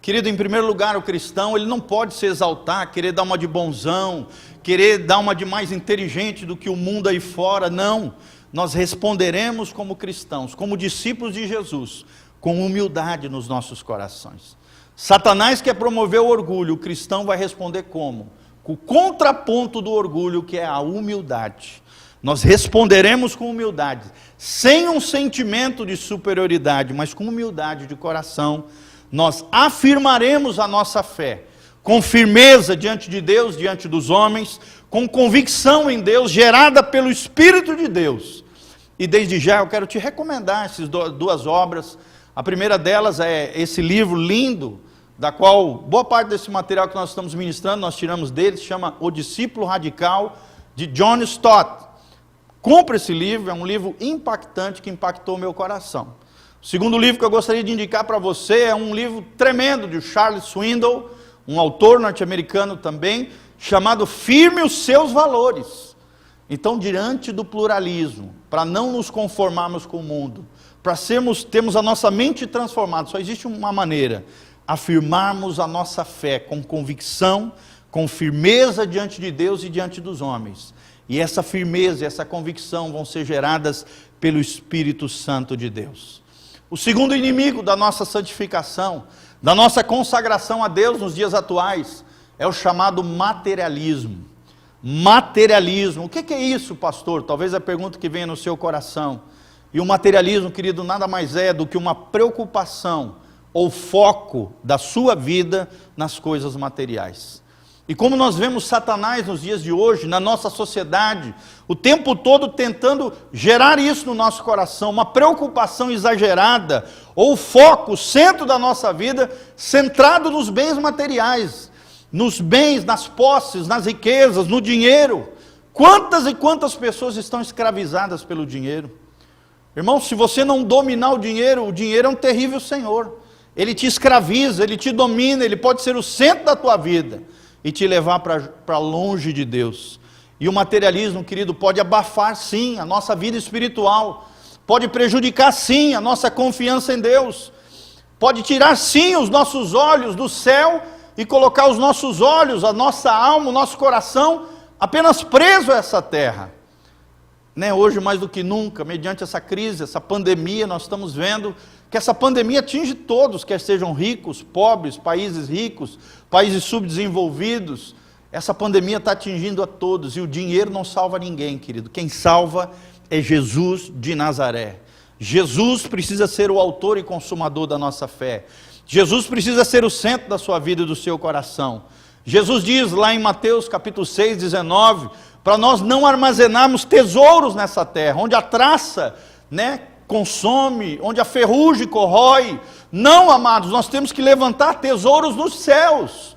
Querido, em primeiro lugar, o cristão, ele não pode se exaltar, querer dar uma de bonzão, querer dar uma de mais inteligente do que o mundo aí fora. Não, nós responderemos como cristãos, como discípulos de Jesus, com humildade nos nossos corações. Satanás quer promover o orgulho, o cristão vai responder como? Com o contraponto do orgulho, que é a humildade. Nós responderemos com humildade, sem um sentimento de superioridade, mas com humildade de coração. Nós afirmaremos a nossa fé, com firmeza diante de Deus, diante dos homens, com convicção em Deus, gerada pelo Espírito de Deus. E desde já eu quero te recomendar essas duas obras. A primeira delas é esse livro lindo, da qual boa parte desse material que nós estamos ministrando, nós tiramos dele, se chama O Discípulo Radical, de John Stott. Compre esse livro, é um livro impactante, que impactou o meu coração. O segundo livro que eu gostaria de indicar para você é um livro tremendo de Charles Swindoll, um autor norte-americano também, chamado Firme os Seus Valores. Então, diante do pluralismo, para não nos conformarmos com o mundo, para termos a nossa mente transformada, só existe uma maneira: afirmarmos a nossa fé com convicção, com firmeza diante de Deus e diante dos homens. E essa firmeza e essa convicção vão ser geradas pelo Espírito Santo de Deus. O segundo inimigo da nossa santificação, da nossa consagração a Deus nos dias atuais, é o chamado materialismo. Materialismo. O que é isso, pastor? Talvez a pergunta que venha no seu coração. E o materialismo, querido, nada mais é do que uma preocupação ou foco da sua vida nas coisas materiais. E como nós vemos Satanás nos dias de hoje, na nossa sociedade, o tempo todo tentando gerar isso no nosso coração, uma preocupação exagerada, ou foco, o centro da nossa vida, centrado nos bens materiais, nos bens, nas posses, nas riquezas, no dinheiro. Quantas e quantas pessoas estão escravizadas pelo dinheiro? Irmão, se você não dominar o dinheiro é um terrível senhor. Ele te escraviza, ele te domina, ele pode ser o centro da tua vida e te levar para longe de Deus. E o materialismo, querido, pode abafar sim a nossa vida espiritual, pode prejudicar sim a nossa confiança em Deus, pode tirar sim os nossos olhos do céu e colocar os nossos olhos, a nossa alma, o nosso coração apenas preso a essa terra. Hoje mais do que nunca, mediante essa crise, essa pandemia, nós estamos vendo que essa pandemia atinge todos, quer sejam ricos, pobres, países ricos, países subdesenvolvidos. Essa pandemia está atingindo a todos, e o dinheiro não salva ninguém, querido. Quem salva é Jesus de Nazaré. Jesus precisa ser o autor e consumador da nossa fé. Jesus precisa ser o centro da sua vida e do seu coração. Jesus diz lá em Mateus capítulo 6, 19, para nós não armazenarmos tesouros nessa terra, onde a traça, consome, onde a ferrugem corrói. Não, amados, nós temos que levantar tesouros nos céus.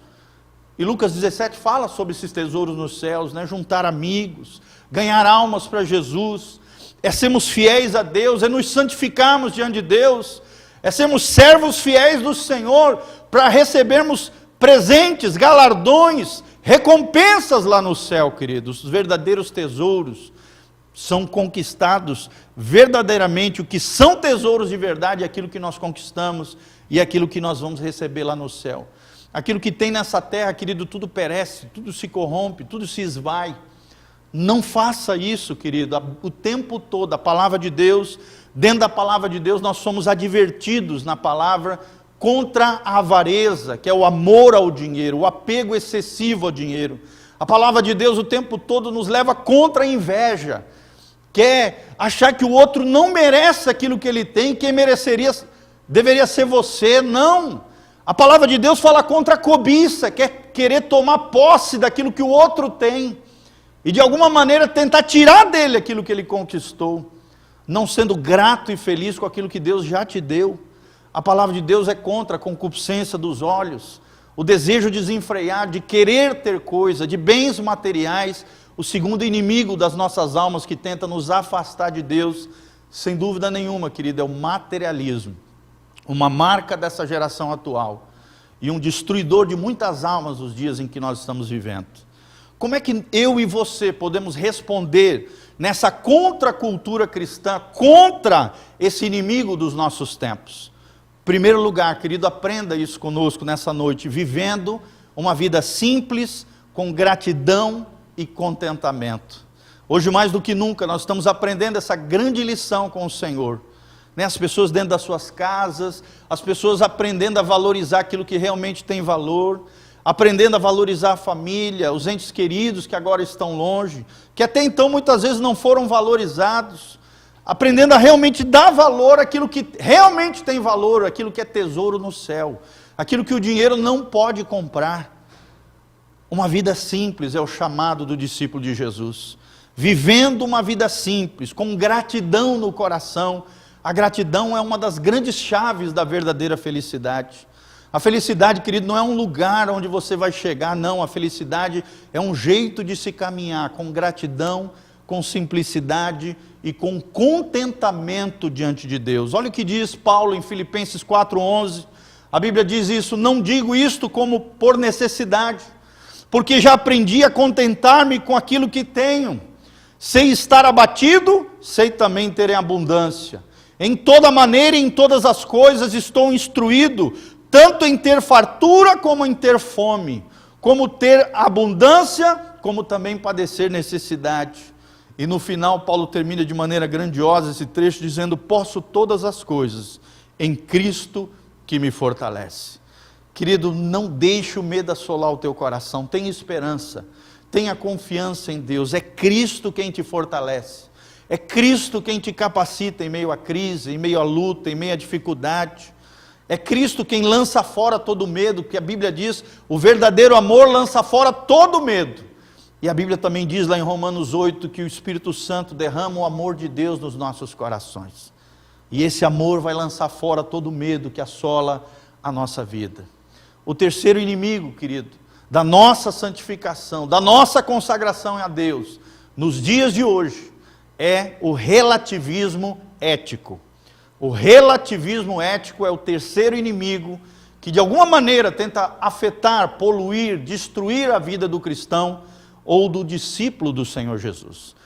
E Lucas 17 fala sobre esses tesouros nos céus, juntar amigos, ganhar almas para Jesus, é sermos fiéis a Deus, é nos santificarmos diante de Deus, é sermos servos fiéis do Senhor, para recebermos presentes, galardões, recompensas lá no céu, queridos. Os verdadeiros tesouros são conquistados verdadeiramente. O que são tesouros de verdade é aquilo que nós conquistamos e aquilo que nós vamos receber lá no céu. Aquilo que tem nessa terra, querido, tudo perece, tudo se corrompe, tudo se esvai. Não faça isso, querido, o tempo todo. A palavra de Deus, dentro da palavra de Deus, nós somos advertidos na palavra contra a avareza, que é o amor ao dinheiro, o apego excessivo ao dinheiro. A palavra de Deus o tempo todo nos leva contra a inveja, que é achar que o outro não merece aquilo que ele tem, quem mereceria deveria ser você. Não, a palavra de Deus fala contra a cobiça, que é querer tomar posse daquilo que o outro tem, e de alguma maneira tentar tirar dele aquilo que ele conquistou, não sendo grato e feliz com aquilo que Deus já te deu. A palavra de Deus é contra a concupiscência dos olhos, o desejo desenfreado de querer ter coisa, de bens materiais. O segundo inimigo das nossas almas, que tenta nos afastar de Deus, sem dúvida nenhuma, querido, é o materialismo. Uma marca dessa geração atual, e um destruidor de muitas almas nos dias em que nós estamos vivendo. Como é que eu e você podemos responder nessa contracultura cristã, contra esse inimigo dos nossos tempos? Em primeiro lugar, querido, aprenda isso conosco nessa noite, vivendo uma vida simples, com gratidão e contentamento. Hoje mais do que nunca nós estamos aprendendo essa grande lição com o Senhor. né? As pessoas dentro das suas casas, as pessoas aprendendo a valorizar aquilo que realmente tem valor, aprendendo a valorizar a família, os entes queridos que agora estão longe, que até então muitas vezes não foram valorizados, aprendendo a realmente dar valor àquilo que realmente tem valor, aquilo que é tesouro no céu, aquilo que o dinheiro não pode comprar. Uma vida simples é o chamado do discípulo de Jesus, vivendo uma vida simples, com gratidão no coração. A gratidão é uma das grandes chaves da verdadeira felicidade. A felicidade, querido, não é um lugar onde você vai chegar, não. A felicidade é um jeito de se caminhar com gratidão, com simplicidade e com contentamento diante de Deus. Olha o que diz Paulo em Filipenses 4:11. A Bíblia diz isso: não digo isto como por necessidade, porque já aprendi a contentar-me com aquilo que tenho. Sei estar abatido, sei também ter em abundância. Em toda maneira e em todas as coisas estou instruído, tanto em ter fartura como em ter fome, como ter abundância, como também padecer necessidade. E no final Paulo termina de maneira grandiosa esse trecho dizendo: posso todas as coisas em Cristo que me fortalece. Querido, não deixe o medo assolar o teu coração, tenha esperança, tenha confiança em Deus. É Cristo quem te fortalece, é Cristo quem te capacita em meio à crise, em meio à luta, em meio à dificuldade. É Cristo quem lança fora todo medo, que a Bíblia diz: o verdadeiro amor lança fora todo medo. E a Bíblia também diz lá em Romanos 8 que o Espírito Santo derrama o amor de Deus nos nossos corações. E esse amor vai lançar fora todo medo que assola a nossa vida. O terceiro inimigo, querido, da nossa santificação, da nossa consagração a Deus, nos dias de hoje, é o relativismo ético. O relativismo ético é o terceiro inimigo que de alguma maneira tenta afetar, poluir, destruir a vida do cristão ou do discípulo do Senhor Jesus.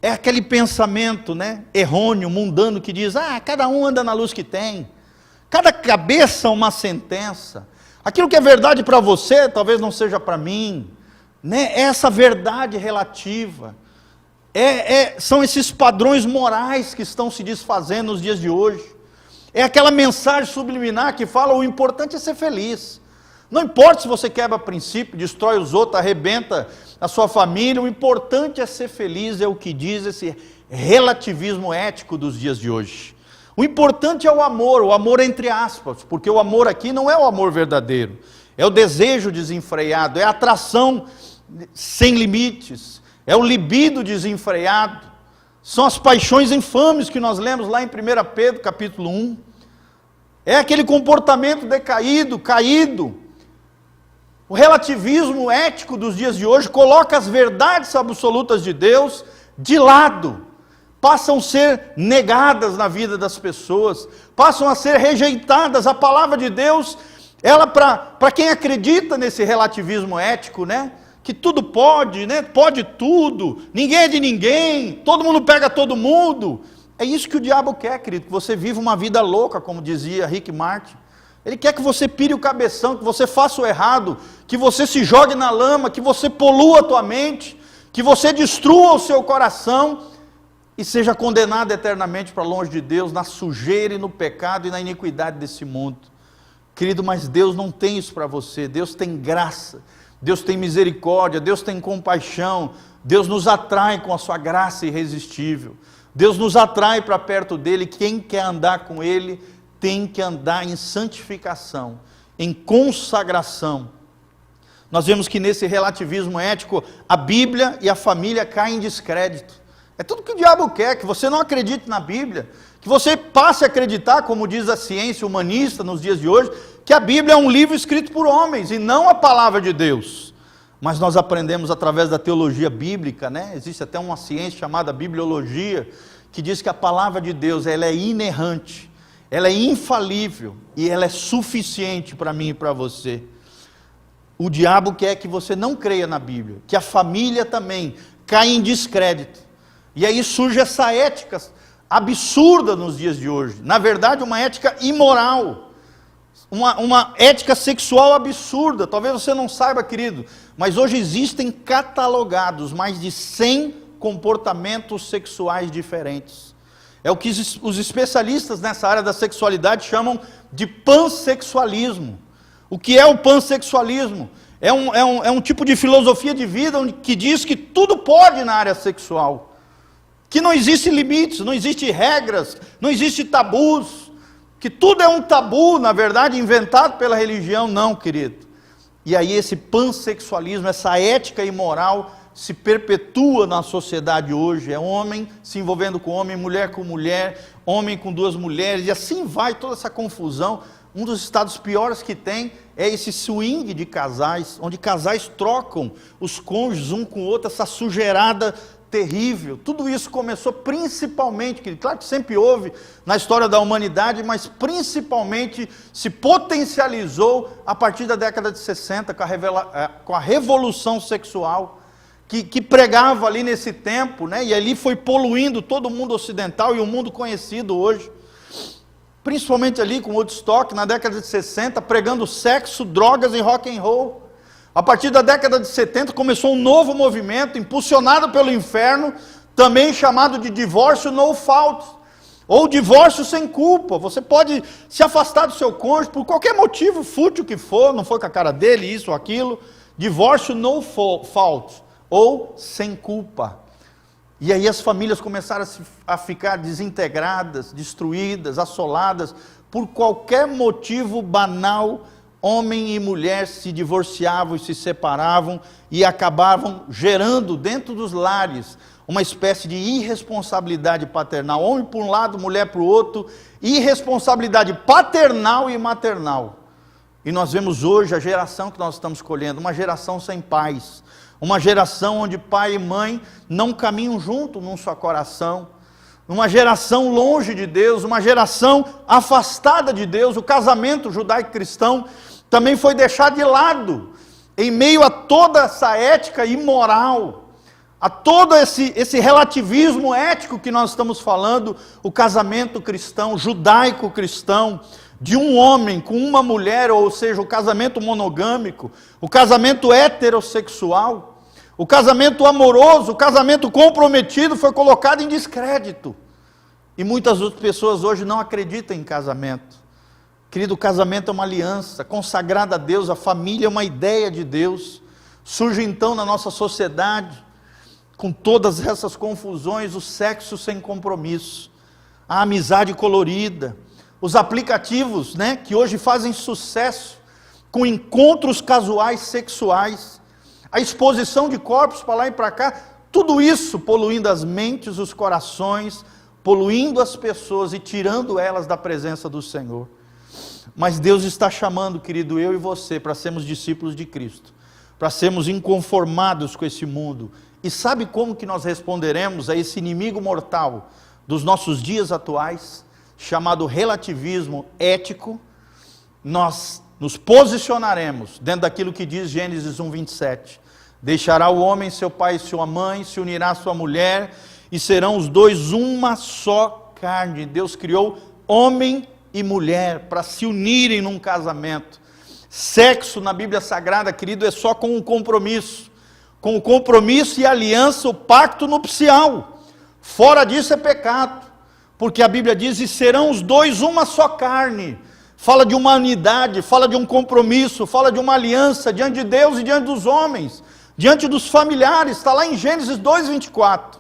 É aquele pensamento, né, errôneo, mundano, que diz: cada um anda na luz que tem, cada cabeça uma sentença, aquilo que é verdade para você, talvez não seja para mim, né? Essa verdade relativa, são esses padrões morais que estão se desfazendo nos dias de hoje, é aquela mensagem subliminar que fala: o importante é ser feliz, não importa se você quebra princípio, destrói os outros, arrebenta a sua família, o importante é ser feliz, é o que diz esse relativismo ético dos dias de hoje. O importante é o amor entre aspas, porque o amor aqui não é o amor verdadeiro, é o desejo desenfreado, é a atração sem limites, é o libido desenfreado, são as paixões infames que nós lemos lá em 1 Pedro capítulo 1, é aquele comportamento decaído, caído. O relativismo ético dos dias de hoje coloca as verdades absolutas de Deus de lado, passam a ser negadas na vida das pessoas, passam a ser rejeitadas. A palavra de Deus, ela para quem acredita nesse relativismo ético, né, que tudo pode, né, pode tudo, ninguém é de ninguém, todo mundo pega todo mundo, é isso que o diabo quer, querido, que você viva uma vida louca, como dizia Rick Martin. Ele quer que você pire o cabeção, que você faça o errado, que você se jogue na lama, que você polua a tua mente, que você destrua o seu coração e seja condenado eternamente para longe de Deus, na sujeira e no pecado e na iniquidade desse mundo. Querido, mas Deus não tem isso para você. Deus tem graça, Deus tem misericórdia, Deus tem compaixão, Deus nos atrai com a sua graça irresistível, Deus nos atrai para perto dele. Quem quer andar com ele tem que andar em santificação, em consagração. Nós vemos que nesse relativismo ético, a Bíblia e a família caem em descrédito. É tudo que o diabo quer, que você não acredite na Bíblia, que você passe a acreditar, como diz a ciência humanista nos dias de hoje, que a Bíblia é um livro escrito por homens e não a palavra de Deus. Mas nós aprendemos através da teologia bíblica, né? Existe até uma ciência chamada bibliologia, que diz que a palavra de Deus, ela é inerrante, ela é infalível e ela é suficiente para mim e para você. O diabo quer que você não creia na Bíblia, que a família também caia em descrédito. E aí surge essa ética absurda nos dias de hoje. Na verdade, uma ética imoral, uma ética sexual absurda. Talvez você não saiba, querido, mas hoje existem catalogados mais de 100 comportamentos sexuais diferentes. É o que os especialistas nessa área da sexualidade chamam de pansexualismo. O que é o pansexualismo? É um tipo de filosofia de vida que diz que tudo pode na área sexual. Que não existe limites, não existe regras, não existe tabus. Que tudo é um tabu, na verdade, inventado pela religião. Não, querido. E aí esse pansexualismo, essa ética imoral se perpetua na sociedade hoje. É homem se envolvendo com mulher com mulher, homem com duas mulheres, e assim vai toda essa confusão. Um dos estados piores que tem é esse swing de casais, onde casais trocam os cônjuges um com o outro, essa sujeirada terrível. Tudo isso começou principalmente, claro que sempre houve na história da humanidade, mas principalmente se potencializou a partir da década de 60, com a revolução sexual, que pregava ali nesse tempo, né? E ali foi poluindo todo o mundo ocidental e o mundo conhecido hoje. Principalmente ali com Woodstock, na década de 60, pregando sexo, drogas e rock and roll. A partir da década de 70 começou um novo movimento, impulsionado pelo inferno, também chamado de divórcio no fault, ou divórcio sem culpa. Você pode se afastar do seu cônjuge por qualquer motivo fútil que for, não foi com a cara dele, isso ou aquilo. Divórcio no fault, ou sem culpa. E aí as famílias começaram a ficar desintegradas, destruídas, assoladas, por qualquer motivo banal. Homem e mulher se divorciavam e se separavam e acabavam gerando dentro dos lares uma espécie de irresponsabilidade paternal. Homem por um lado, mulher para o outro, irresponsabilidade paternal e maternal. E nós vemos hoje a geração que nós estamos colhendo, uma geração sem paz, uma geração onde pai e mãe não caminham junto num só coração, uma geração longe de Deus, uma geração afastada de Deus. O casamento judaico-cristão também foi deixado de lado, em meio a toda essa ética imoral, a todo esse relativismo ético que nós estamos falando. O casamento cristão, judaico-cristão, de um homem com uma mulher, ou seja, o casamento monogâmico, o casamento heterossexual, o casamento amoroso, o casamento comprometido foi colocado em descrédito. E muitas outras pessoas hoje não acreditam em casamento. Querido, o casamento é uma aliança consagrada a Deus, a família é uma ideia de Deus. Surge então na nossa sociedade, com todas essas confusões, o sexo sem compromisso, a amizade colorida, os aplicativos, né, que hoje fazem sucesso, com encontros casuais sexuais, a exposição de corpos para lá e para cá, tudo isso poluindo as mentes, os corações, poluindo as pessoas e tirando elas da presença do Senhor. Mas Deus está chamando, querido, eu e você, para sermos discípulos de Cristo, para sermos inconformados com esse mundo. E sabe como que nós responderemos a esse inimigo mortal dos nossos dias atuais, chamado relativismo ético? Nós nos posicionaremos dentro daquilo que diz Gênesis 1:27. Deixará o homem seu pai e sua mãe, se unirá à sua mulher, e serão os dois uma só carne. Deus criou homem e mulher para se unirem num casamento. Sexo na Bíblia Sagrada, querido, é só com um compromisso. Com o compromisso e aliança, o pacto nupcial. Fora disso é pecado. Porque a Bíblia diz, e serão os dois uma só carne. Fala de uma unidade, fala de um compromisso, fala de uma aliança diante de Deus e diante dos homens, diante dos familiares. Está lá em Gênesis 2:24.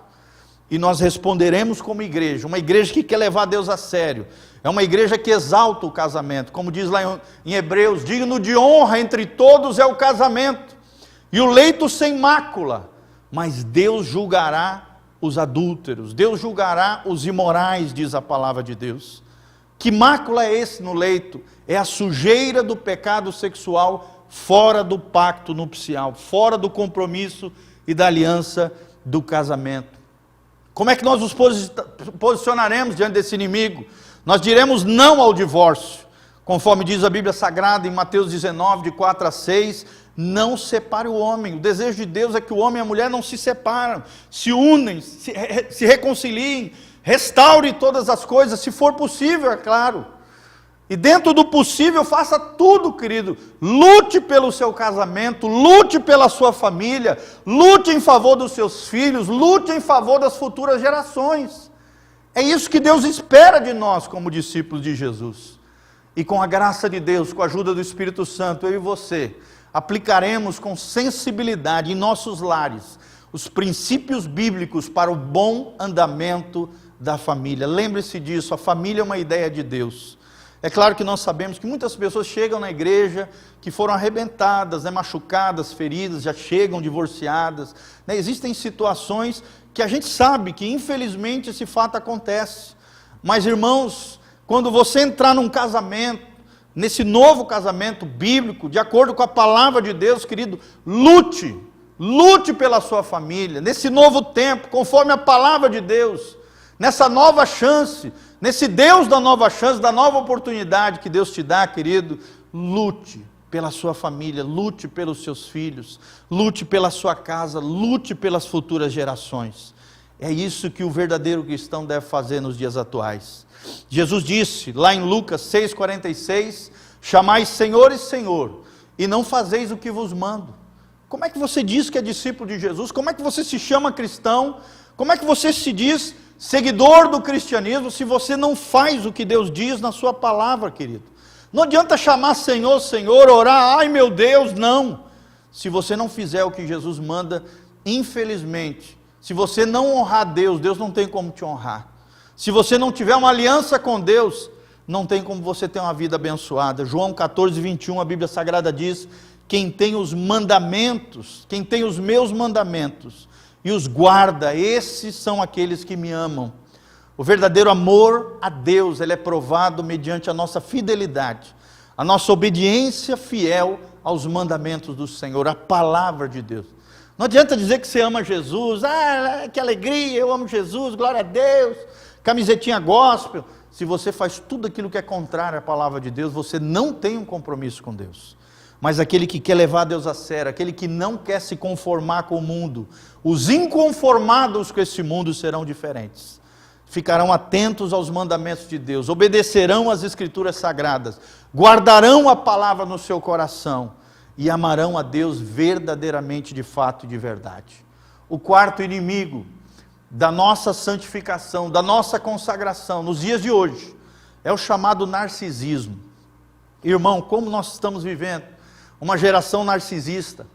E nós responderemos como igreja, uma igreja que quer levar Deus a sério. É uma igreja que exalta o casamento. Como diz lá em Hebreus, digno de honra entre todos é o casamento, e o leito sem mácula. Mas Deus julgará os adúlteros, Deus julgará os imorais, diz a palavra de Deus. Que mácula é esse no leito? É a sujeira do pecado sexual fora do pacto nupcial, fora do compromisso e da aliança do casamento. Como é que nós nos posicionaremos diante desse inimigo? Nós diremos não ao divórcio, conforme diz a Bíblia Sagrada em Mateus 19, de 4-6, não separe o homem. O desejo de Deus é que o homem e a mulher não se separam, se unem, se reconciliem, restaure todas as coisas, se for possível, é claro. E dentro do possível, faça tudo, querido. Lute pelo seu casamento, lute pela sua família, lute em favor dos seus filhos, lute em favor das futuras gerações. É isso que Deus espera de nós como discípulos de Jesus. E com a graça de Deus, com a ajuda do Espírito Santo, eu e você aplicaremos com sensibilidade em nossos lares os princípios bíblicos para o bom andamento da família. Lembre-se disso, a família é uma ideia de Deus. É claro que nós sabemos que muitas pessoas chegam na igreja que foram arrebentadas, machucadas, feridas, já chegam divorciadas. Existem situações que a gente sabe que infelizmente esse fato acontece. Mas irmãos, quando você entrar num casamento, nesse novo casamento bíblico, de acordo com a palavra de Deus, querido, lute pela sua família, nesse novo tempo, conforme a palavra de Deus, nessa nova chance, nesse Deus da nova chance, da nova oportunidade que Deus te dá, querido, lute pela sua família, lute pelos seus filhos, lute pela sua casa, lute pelas futuras gerações. É isso que o verdadeiro cristão deve fazer nos dias atuais. Jesus disse, lá em Lucas 6,46, chamais Senhor e Senhor, e não fazeis o que vos mando. Como é que você diz que é discípulo de Jesus? Como é que você se chama cristão? Como é que você se diz seguidor do cristianismo se você não faz o que Deus diz na sua palavra, querido? Não adianta chamar Senhor, Senhor, orar, ai meu Deus, não. Se você não fizer o que Jesus manda, infelizmente, se você não honrar Deus, Deus não tem como te honrar. Se você não tiver uma aliança com Deus, não tem como você ter uma vida abençoada. João 14:21, a Bíblia Sagrada diz, quem tem os mandamentos, quem tem os meus mandamentos e os guarda, esses são aqueles que me amam. O verdadeiro amor a Deus, ele é provado mediante a nossa fidelidade, a nossa obediência fiel aos mandamentos do Senhor, a palavra de Deus. Não adianta dizer que você ama Jesus, que alegria, eu amo Jesus, glória a Deus, camisetinha gospel. Se você faz tudo aquilo que é contrário à palavra de Deus, você não tem um compromisso com Deus. Mas aquele que quer levar Deus a sério, aquele que não quer se conformar com o mundo, os inconformados com esse mundo serão diferentes. Ficarão atentos aos mandamentos de Deus, obedecerão às escrituras sagradas, guardarão a palavra no seu coração e amarão a Deus verdadeiramente, de fato e de verdade. O quarto inimigo da nossa santificação, da nossa consagração nos dias de hoje, é o chamado narcisismo. Irmão, como nós estamos vivendo uma geração narcisista.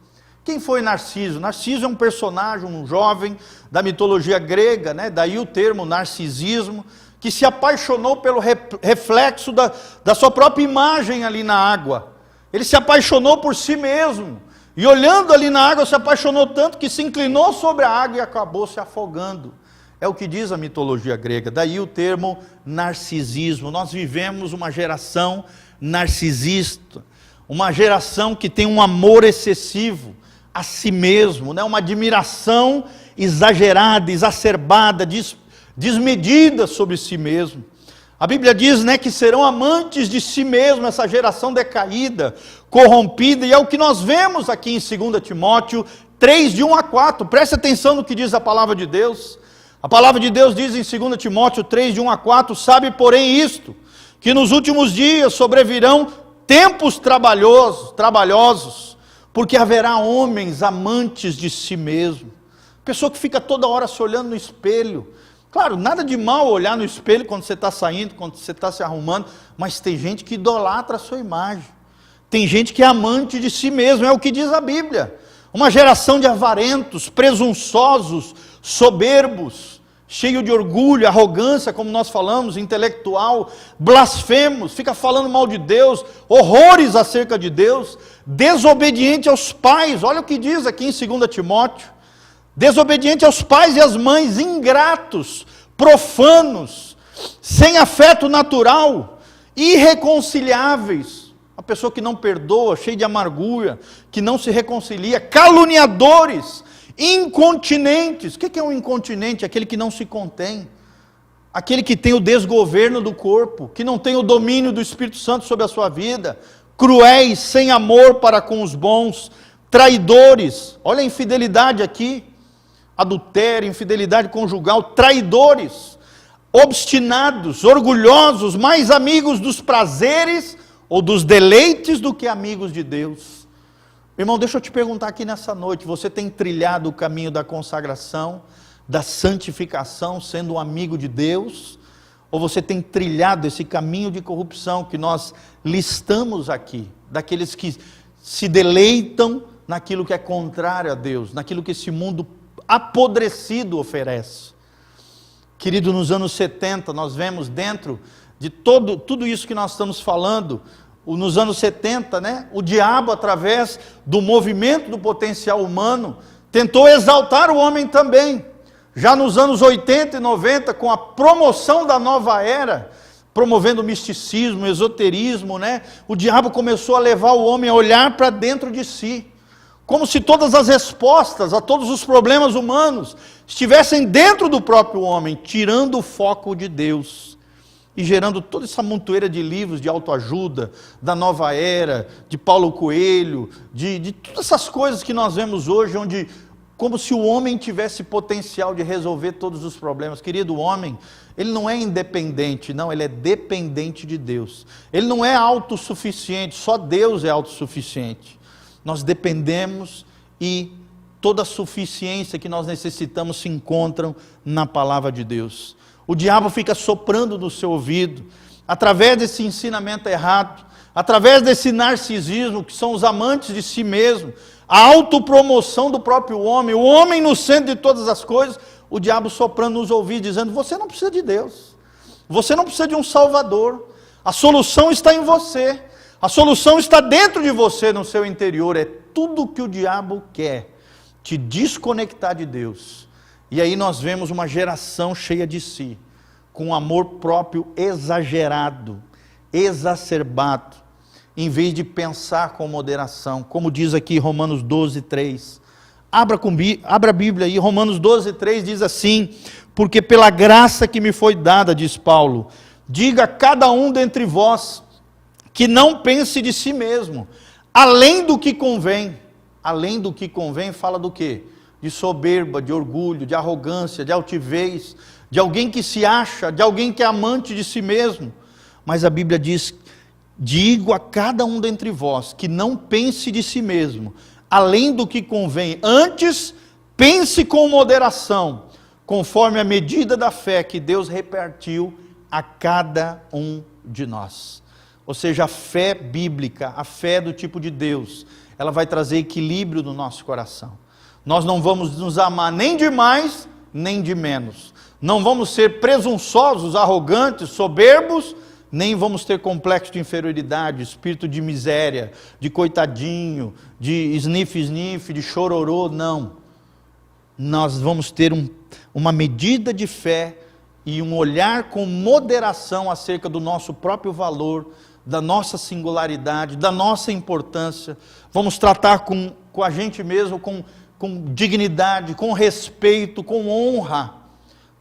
Quem foi Narciso? Narciso é um personagem, um jovem da mitologia grega, daí o termo narcisismo, que se apaixonou pelo reflexo da sua própria imagem ali na água. Ele se apaixonou por si mesmo, e olhando ali na água se apaixonou tanto que se inclinou sobre a água e acabou se afogando. É o que diz a mitologia grega, daí o termo narcisismo. Nós vivemos uma geração narcisista, uma geração que tem um amor excessivo a si mesmo, uma admiração exagerada, exacerbada, desmedida sobre si mesmo. A Bíblia diz que serão amantes de si mesmo, essa geração decaída, corrompida, e é o que nós vemos aqui em 2 Timóteo 3, de 1 a 4, preste atenção no que diz a palavra de Deus. A palavra de Deus diz em 2 Timóteo 3, de 1 a 4, sabe porém isto, que nos últimos dias sobrevirão tempos trabalhosos, porque haverá homens amantes de si mesmo, pessoa que fica toda hora se olhando no espelho. Claro, nada de mal olhar no espelho quando você está saindo, quando você está se arrumando, mas tem gente que idolatra a sua imagem, tem gente que é amante de si mesmo, é o que diz a Bíblia. Uma geração de avarentos, presunçosos, soberbos, cheio de orgulho, arrogância, como nós falamos, intelectual, blasfemos, fica falando mal de Deus, horrores acerca de Deus, desobediente aos pais. Olha o que diz aqui em 2 Timóteo, desobediente aos pais e às mães, ingratos, profanos, sem afeto natural, irreconciliáveis, a pessoa que não perdoa, cheia de amargura, que não se reconcilia, caluniadores, incontinentes. O que é um incontinente? Aquele que não se contém, aquele que tem o desgoverno do corpo, que não tem o domínio do Espírito Santo sobre a sua vida, cruéis, sem amor para com os bons, traidores. Olha a infidelidade aqui, adultério, infidelidade conjugal, traidores, obstinados, orgulhosos, mais amigos dos prazeres ou dos deleites do que amigos de Deus. Irmão, deixa eu te perguntar aqui nessa noite, você tem trilhado o caminho da consagração? da santificação, sendo um amigo de Deus? Ou você tem trilhado esse caminho de corrupção que nós listamos aqui, daqueles que se deleitam naquilo que é contrário a Deus, naquilo que esse mundo apodrecido oferece? Querido, nos anos 70, nós vemos dentro de tudo isso que nós estamos falando, nos anos 70, né, o diabo, através do movimento do potencial humano, tentou exaltar o homem também. Já nos anos 80 e 90, com a promoção da nova era, promovendo o misticismo, o esoterismo, né, o diabo começou a levar o homem a olhar para dentro de si, como se todas as respostas a todos os problemas humanos estivessem dentro do próprio homem, tirando o foco de Deus e gerando toda essa montoeira de livros de autoajuda, da nova era, de Paulo Coelho, de todas essas coisas que nós vemos hoje, onde como se o homem tivesse potencial de resolver todos os problemas. Querido, o homem, ele não é independente, não, ele é dependente de Deus. Ele não é autossuficiente, só Deus é autossuficiente. Nós dependemos e toda a suficiência que nós necessitamos se encontram na palavra de Deus. O diabo fica soprando no seu ouvido, através desse ensinamento errado, através desse narcisismo, que são os amantes de si mesmo, a autopromoção do próprio homem, o homem no centro de todas as coisas, o diabo soprando nos ouvidos, dizendo: você não precisa de Deus, você não precisa de um Salvador, a solução está em você, a solução está dentro de você, no seu interior. É tudo que o diabo quer, te desconectar de Deus. E aí nós vemos uma geração cheia de si, com um amor próprio exagerado, exacerbado, em vez de pensar com moderação, como diz aqui Romanos 12, 3. Abra a Bíblia aí, Romanos 12, 3 diz assim: porque pela graça que me foi dada, diz Paulo, diga a cada um dentre vós, que não pense de si mesmo, além do que convém. Além do que convém fala do quê? De soberba, de orgulho, de arrogância, de altivez, de alguém que se acha, de alguém que é amante de si mesmo. Mas a Bíblia diz: digo a cada um dentre vós, que não pense de si mesmo, além do que convém, antes pense com moderação, conforme a medida da fé que Deus repartiu a cada um de nós. Ou seja, a fé bíblica, a fé do tipo de Deus, ela vai trazer equilíbrio no nosso coração. Nós não vamos nos amar nem de mais, nem de menos. Não vamos ser presunçosos, arrogantes, soberbos, nem vamos ter complexo de inferioridade, espírito de miséria, de coitadinho, de sniff, de chororô, não. Nós vamos ter uma medida de fé e um olhar com moderação acerca do nosso próprio valor, da nossa singularidade, da nossa importância. Vamos tratar com a gente mesmo com dignidade, com respeito, com honra.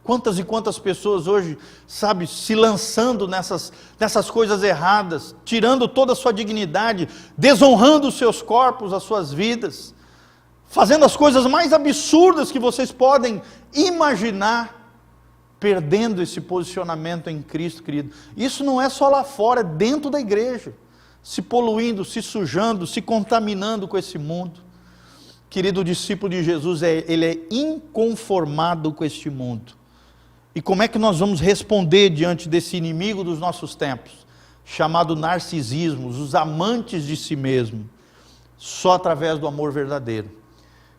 Quantas e quantas pessoas hoje, sabe, se lançando nessas coisas erradas, tirando toda a sua dignidade, desonrando os seus corpos, as suas vidas, fazendo as coisas mais absurdas que vocês podem imaginar, perdendo esse posicionamento em Cristo, querido. Isso não é só lá fora, é dentro da igreja, se poluindo, se sujando, se contaminando com esse mundo. Querido, o discípulo de Jesus, ele é inconformado com este mundo. E como é que nós vamos responder diante desse inimigo dos nossos tempos, chamado narcisismo, os amantes de si mesmo? Só através do amor verdadeiro,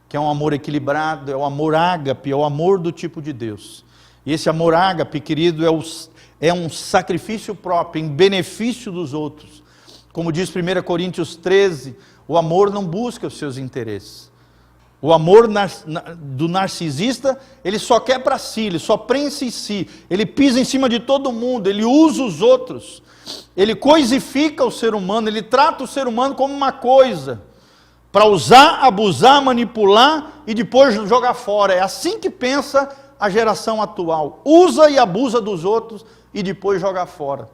que é um amor equilibrado, é o amor ágape, é o amor do tipo de Deus. E esse amor ágape, querido, é um sacrifício próprio, em benefício dos outros. Como diz 1 Coríntios 13, o amor não busca os seus interesses. O amor do narcisista, ele só quer para si, ele só pensa em si, ele pisa em cima de todo mundo, ele usa os outros, ele coisifica o ser humano, ele trata o ser humano como uma coisa, para usar, abusar, manipular e depois jogar fora. É assim que pensa a geração atual, usa e abusa dos outros e depois joga fora.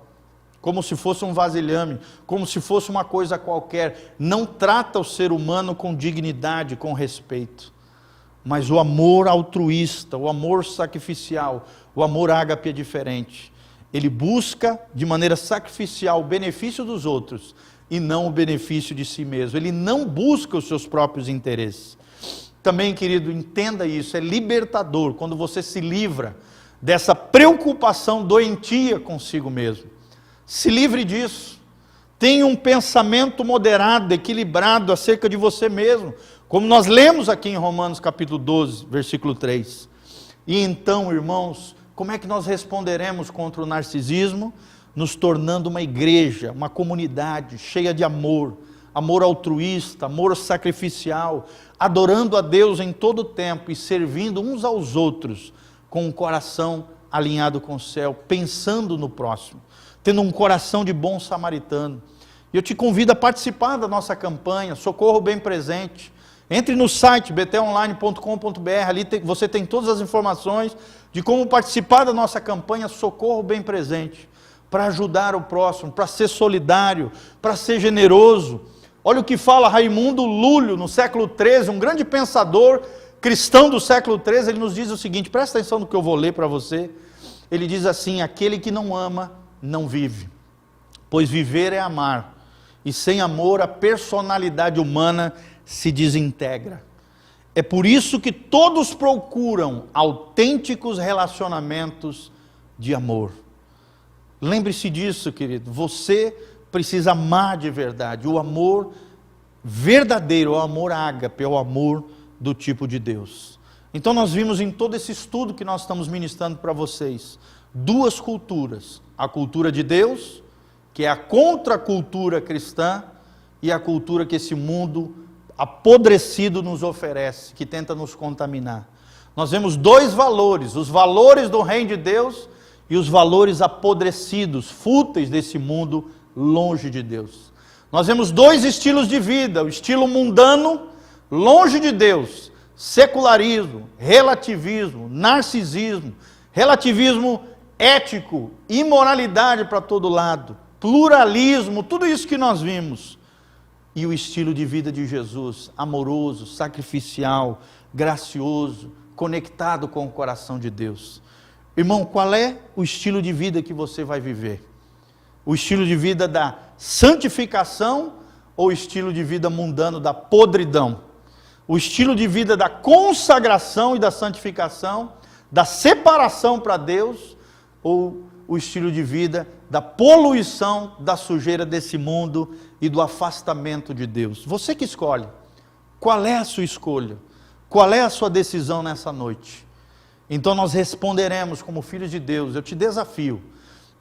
Como se fosse um vasilhame, como se fosse uma coisa qualquer. Não trata o ser humano com dignidade, com respeito. Mas o amor altruísta, o amor sacrificial, o amor ágape é diferente. Ele busca de maneira sacrificial o benefício dos outros e não o benefício de si mesmo. Ele não busca os seus próprios interesses. Também, querido, entenda isso, é libertador quando você se livra dessa preocupação doentia consigo mesmo. Se livre disso. Tenha um pensamento moderado, equilibrado acerca de você mesmo, como nós lemos aqui em Romanos capítulo 12, versículo 3. E então, irmãos, como é que nós responderemos contra o narcisismo? Nos tornando uma igreja, uma comunidade cheia de amor, amor altruísta, amor sacrificial, adorando a Deus em todo o tempo e servindo uns aos outros com um coração alinhado com o céu, pensando no próximo, tendo um coração de bom samaritano. E eu te convido a participar da nossa campanha, Socorro Bem Presente. Entre no site betelonline.com.br, ali você tem todas as informações de como participar da nossa campanha Socorro Bem Presente, para ajudar o próximo, para ser solidário, para ser generoso. Olha o que fala Raimundo Lúlio, no século XIII, um grande pensador cristão do século XIII, ele nos diz o seguinte, presta atenção no que eu vou ler para você. Ele diz assim: aquele que não ama, não vive, pois viver é amar, e sem amor a personalidade humana se desintegra. É por isso que todos procuram autênticos relacionamentos de amor. Lembre-se disso, querido, você precisa amar de verdade. O amor verdadeiro, o amor ágape, é o amor do tipo de Deus. Então nós vimos em todo esse estudo que nós estamos ministrando para vocês, duas culturas: a cultura de Deus, que é a contracultura cristã, e a cultura que esse mundo apodrecido nos oferece, que tenta nos contaminar. Nós vemos dois valores, os valores do reino de Deus e os valores apodrecidos, fúteis desse mundo longe de Deus. Nós vemos dois estilos de vida: o estilo mundano, longe de Deus, secularismo, relativismo, narcisismo, relativismo ético, imoralidade para todo lado, pluralismo, tudo isso que nós vimos. E o estilo de vida de Jesus, amoroso, sacrificial, gracioso, conectado com o coração de Deus. Irmão, qual é o estilo de vida que você vai viver? O estilo de vida da santificação ou o estilo de vida mundano da podridão? O estilo de vida da consagração e da santificação, da separação para Deus, ou o estilo de vida da poluição, da sujeira desse mundo e do afastamento de Deus? Você que escolhe. Qual é a sua escolha? Qual é a sua decisão nessa noite? Então nós responderemos como filhos de Deus. Eu te desafio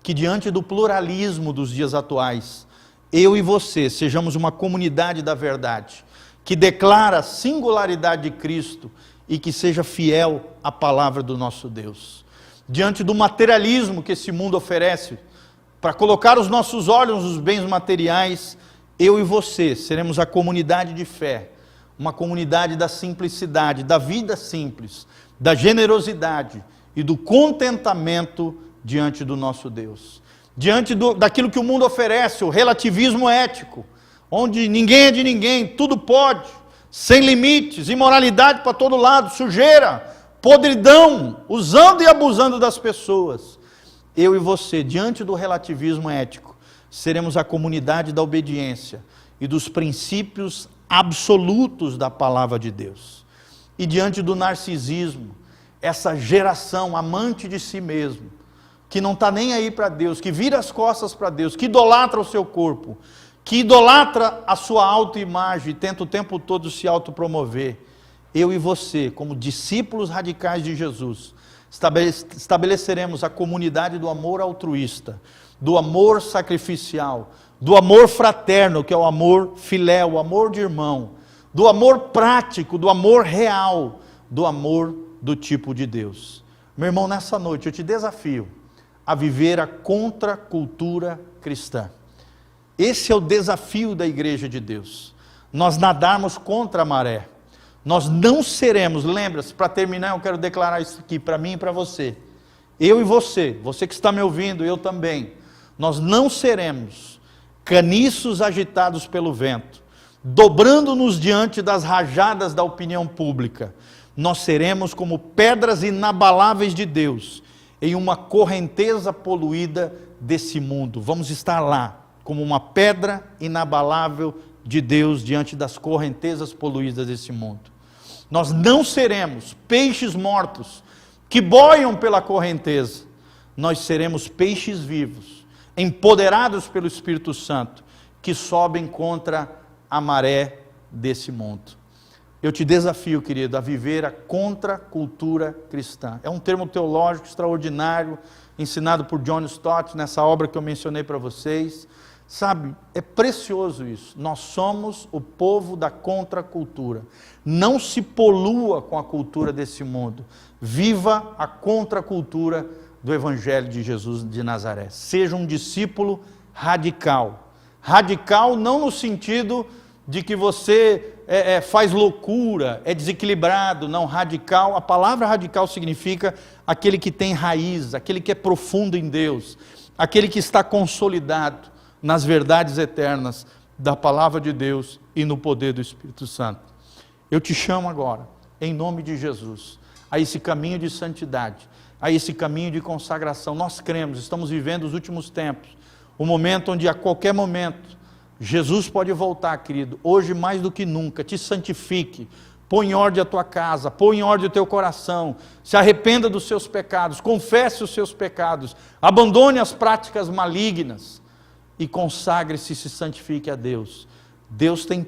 que diante do pluralismo dos dias atuais, eu e você sejamos uma comunidade da verdade, que declara a singularidade de Cristo e que seja fiel à palavra do nosso Deus. Diante do materialismo que esse mundo oferece, para colocar os nossos olhos nos bens materiais, eu e você seremos a comunidade de fé, uma comunidade da simplicidade, da vida simples, da generosidade e do contentamento diante do nosso Deus. Diante daquilo que o mundo oferece, o relativismo ético, onde ninguém é de ninguém, tudo pode, sem limites, imoralidade para todo lado, sujeira, podridão, usando e abusando das pessoas. Eu e você, diante do relativismo ético, seremos a comunidade da obediência e dos princípios absolutos da palavra de Deus. E diante do narcisismo, essa geração amante de si mesmo, que não está nem aí para Deus, que vira as costas para Deus, que idolatra o seu corpo, que idolatra a sua autoimagem e tenta o tempo todo se autopromover. Eu e você, como discípulos radicais de Jesus, estabeleceremos a comunidade do amor altruísta, do amor sacrificial, do amor fraterno, que é o amor filéu, o amor de irmão, do amor prático, do amor real, do amor do tipo de Deus. Meu irmão, nessa noite eu te desafio a viver a contracultura cristã. Esse é o desafio da igreja de Deus. Nós nadarmos contra a maré. Nós não seremos, lembra-se, para terminar eu quero declarar isso aqui para mim e para você. Eu e você que está me ouvindo, eu também. Nós não seremos caniços agitados pelo vento, dobrando-nos diante das rajadas da opinião pública. Nós seremos como pedras inabaláveis de Deus, em uma correnteza poluída desse mundo. Vamos estar lá, como uma pedra inabalável de Deus, diante das correntezas poluídas desse mundo. Nós não seremos peixes mortos que boiam pela correnteza. Nós seremos peixes vivos, empoderados pelo Espírito Santo, que sobem contra a maré desse mundo. Eu te desafio, querido, a viver a contracultura cristã. É um termo teológico extraordinário, ensinado por John Stott, nessa obra que eu mencionei para vocês. Sabe, é precioso isso. Nós somos o povo da contracultura. Não se polua com a cultura desse mundo. Viva a contracultura do Evangelho de Jesus de Nazaré. Seja um discípulo radical. Radical não no sentido de que você faz loucura, é desequilibrado. Não, radical, a palavra radical significa aquele que tem raiz, aquele que é profundo em Deus, aquele que está consolidado nas verdades eternas da palavra de Deus e no poder do Espírito Santo. Eu te chamo agora, em nome de Jesus, a esse caminho de santidade, a esse caminho de consagração. Nós cremos, estamos vivendo os últimos tempos, o momento onde a qualquer momento Jesus pode voltar, querido. Hoje mais do que nunca, te santifique, põe em ordem a tua casa, põe em ordem o teu coração, se arrependa dos seus pecados, confesse os seus pecados, abandone as práticas malignas e consagre-se e se santifique a Deus. Deus tem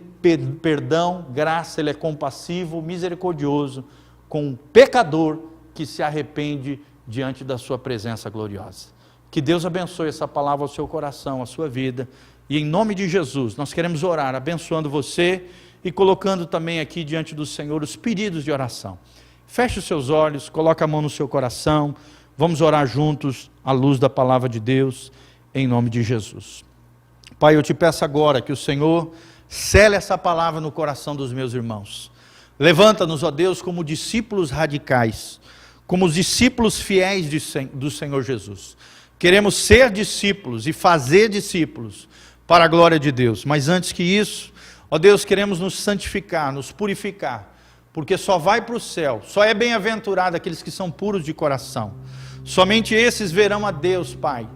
perdão, graça, Ele é compassivo, misericordioso com um pecador que se arrepende diante da sua presença gloriosa. Que Deus abençoe essa palavra ao seu coração, à sua vida, e em nome de Jesus, nós queremos orar, abençoando você e colocando também aqui diante do Senhor os pedidos de oração. Feche os seus olhos, coloque a mão no seu coração, vamos orar juntos à luz da palavra de Deus, em nome de Jesus. Pai, eu te peço agora que o Senhor cele essa palavra no coração dos meus irmãos. Levanta-nos, ó Deus, como discípulos radicais, como os discípulos fiéis do Senhor Jesus. Queremos ser discípulos e fazer discípulos para a glória de Deus. Mas antes que isso, ó Deus, queremos nos santificar, nos purificar, porque só vai para o céu, só é bem-aventurado aqueles que são puros de coração. Somente esses verão a Deus, Pai.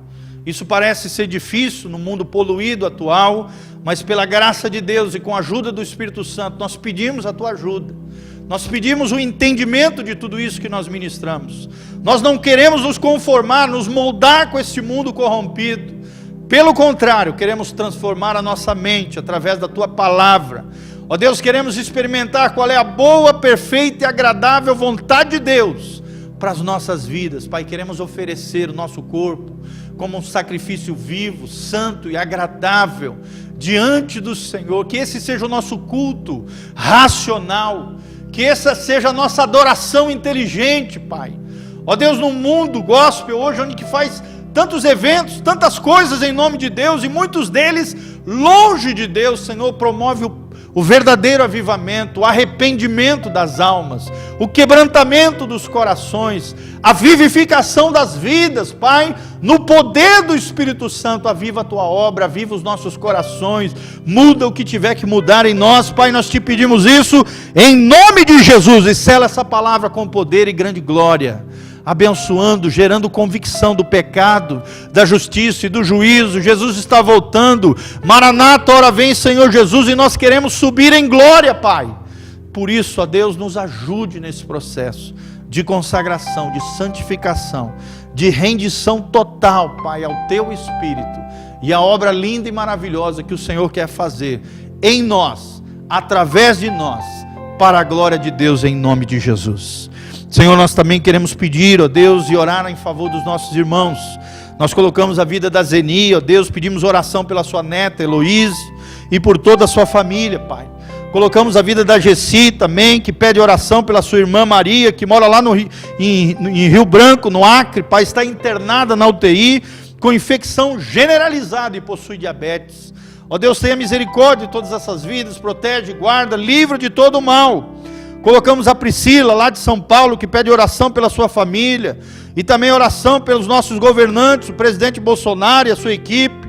Isso parece ser difícil no mundo poluído atual, mas pela graça de Deus e com a ajuda do Espírito Santo, nós pedimos a tua ajuda. Nós pedimos o entendimento de tudo isso que nós ministramos. Nós não queremos nos conformar, nos moldar com esse mundo corrompido. Pelo contrário, queremos transformar a nossa mente através da tua palavra. Ó Deus, queremos experimentar qual é a boa, perfeita e agradável vontade de Deus para as nossas vidas. Pai, queremos oferecer o nosso corpo como um sacrifício vivo, santo e agradável diante do Senhor. Que esse seja o nosso culto racional, que essa seja a nossa adoração inteligente, Pai. Ó Deus, num mundo gospel hoje, onde que faz tantos eventos, tantas coisas em nome de Deus, e muitos deles longe de Deus, Senhor, promove o verdadeiro avivamento, o arrependimento das almas, o quebrantamento dos corações, a vivificação das vidas, Pai, no poder do Espírito Santo. Aviva a tua obra, aviva os nossos corações, muda o que tiver que mudar em nós, Pai, nós te pedimos isso em nome de Jesus, e sela essa palavra com poder e grande glória, abençoando, gerando convicção do pecado, da justiça e do juízo. Jesus está voltando, Maranata, ora vem Senhor Jesus, e nós queremos subir em glória, Pai. Por isso, ó Deus, nos ajude nesse processo de consagração, de santificação, de rendição total, Pai, ao teu Espírito, e a obra linda e maravilhosa que o Senhor quer fazer em nós, através de nós, para a glória de Deus, em nome de Jesus. Senhor, nós também queremos pedir, ó Deus, e orar em favor dos nossos irmãos. Nós colocamos a vida da Zeni, ó Deus, pedimos oração pela sua neta, Heloíse, e por toda a sua família, Pai. Colocamos a vida da Gessi também, que pede oração pela sua irmã Maria, que mora lá em Rio Branco, no Acre, Pai, está internada na UTI, com infecção generalizada e possui diabetes. Ó Deus, tenha misericórdia de todas essas vidas, protege, guarda, livra de todo o mal. Colocamos a Priscila, lá de São Paulo, que pede oração pela sua família, e também oração pelos nossos governantes, o presidente Bolsonaro e a sua equipe.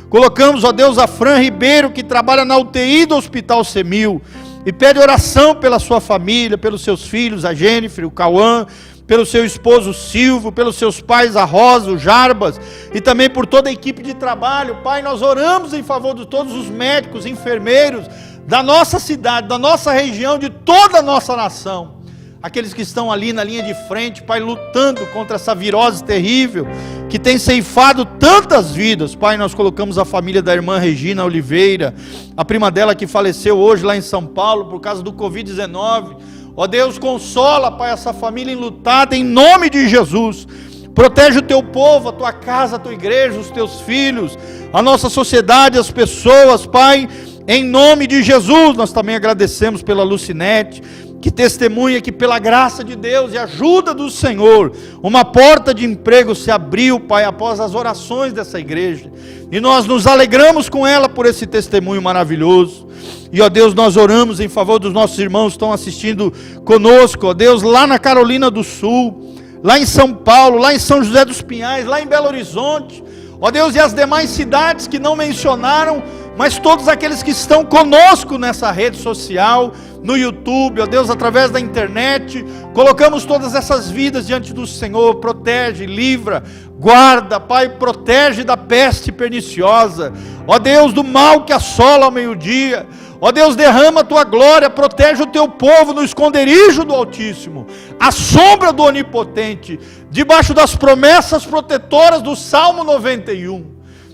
Colocamos, ó Deus, a Fran Ribeiro, que trabalha na UTI do Hospital Semil, e pede oração pela sua família, pelos seus filhos, a Jennifer, o Cauã, pelo seu esposo Silvio, pelos seus pais, a Rosa, o Jarbas, e também por toda a equipe de trabalho. Pai, nós oramos em favor de todos os médicos, enfermeiros, da nossa cidade, da nossa região, de toda a nossa nação. Aqueles que estão ali na linha de frente, Pai, lutando contra essa virose terrível, que tem ceifado tantas vidas. Pai, nós colocamos a família da irmã Regina Oliveira, a prima dela que faleceu hoje lá em São Paulo, por causa do Covid-19. Ó Deus, consola, Pai, essa família enlutada, em nome de Jesus. Protege o teu povo, a tua casa, a tua igreja, os teus filhos, a nossa sociedade, as pessoas, Pai, em nome de Jesus. Nós também agradecemos pela Lucinete, que testemunha que pela graça de Deus e ajuda do Senhor, uma porta de emprego se abriu, Pai, após as orações dessa igreja, e nós nos alegramos com ela por esse testemunho maravilhoso. E ó Deus, nós oramos em favor dos nossos irmãos que estão assistindo conosco, ó Deus, lá na Carolina do Sul, lá em São Paulo, lá em São José dos Pinhais, lá em Belo Horizonte, ó Deus, e as demais cidades que não mencionaram, mas todos aqueles que estão conosco nessa rede social, no YouTube, ó Deus, através da internet, colocamos todas essas vidas diante do Senhor. Protege, livra, guarda, Pai, protege da peste perniciosa, ó Deus, do mal que assola ao meio-dia. Ó Deus, derrama a tua glória, protege o teu povo no esconderijo do Altíssimo, à sombra do Onipotente, debaixo das promessas protetoras do Salmo 91.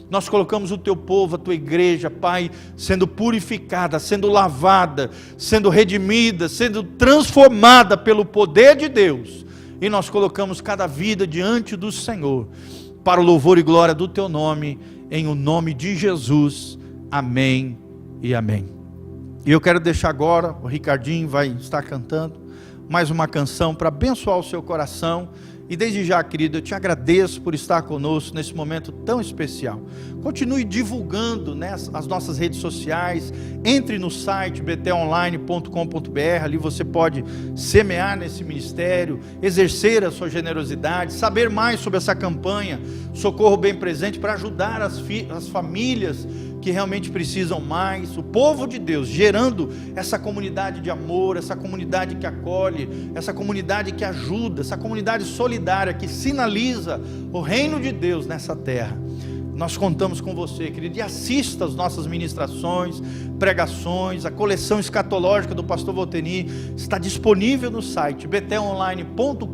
Nós colocamos o teu povo, a tua igreja, Pai, sendo purificada, sendo lavada, sendo redimida, sendo transformada pelo poder de Deus. E nós colocamos cada vida diante do Senhor, para o louvor e glória do teu nome, em o nome de Jesus. Amém e amém. E eu quero deixar agora, o Ricardinho vai estar cantando mais uma canção para abençoar o seu coração. E desde já, querido, eu te agradeço por estar conosco nesse momento tão especial. Continue divulgando, né, as nossas redes sociais. Entre no site betelonline.com.br. Ali você pode semear nesse ministério, exercer a sua generosidade, saber mais sobre essa campanha Socorro Bem Presente, para ajudar as famílias que realmente precisam mais, o povo de Deus, gerando essa comunidade de amor, essa comunidade que acolhe, essa comunidade que ajuda, essa comunidade solidária que sinaliza o reino de Deus nessa terra. Nós contamos com você, querido, e assista as nossas ministrações, pregações, a coleção escatológica do pastor Volteni está disponível no site betelonline.com.br,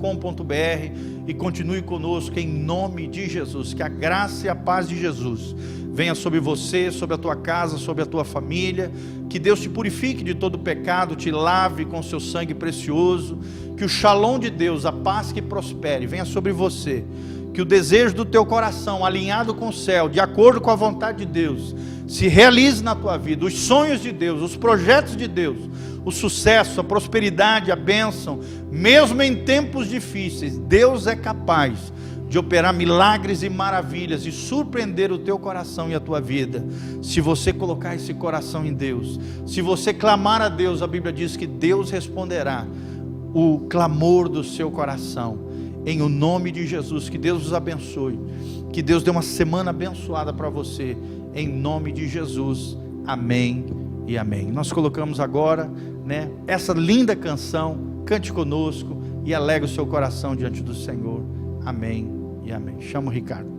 e continue conosco em nome de Jesus. Que a graça e a paz de Jesus venha sobre você, sobre a tua casa, sobre a tua família. Que Deus te purifique de todo pecado, te lave com seu sangue precioso. Que o shalom de Deus, a paz que prospere, venha sobre você. Que o desejo do teu coração, alinhado com o céu, de acordo com a vontade de Deus, se realize na tua vida. Os sonhos de Deus, os projetos de Deus, o sucesso, a prosperidade, a bênção, mesmo em tempos difíceis, Deus é capaz de operar milagres e maravilhas e surpreender o teu coração e a tua vida, se você colocar esse coração em Deus. Se você clamar a Deus, a Bíblia diz que Deus responderá o clamor do seu coração, em o nome de Jesus. Que Deus os abençoe, que Deus dê uma semana abençoada para você, em nome de Jesus, amém e amém. Nós colocamos agora, né, essa linda canção. Cante conosco e alegre o seu coração diante do Senhor, amém e amém. Chama o Ricardo.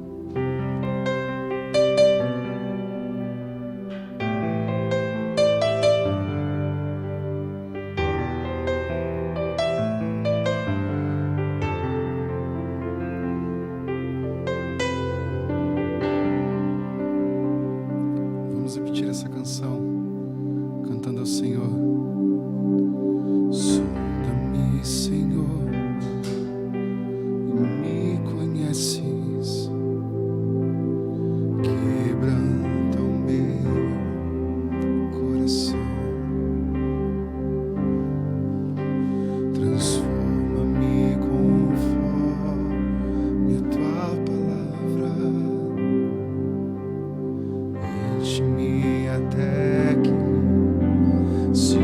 Vamos repetir essa canção, cantando ao Senhor. Sonda-me, Senhor, e me conheces. Quebranta o meu coração. Transforma-me conforme a tua palavra. Enche-me até que se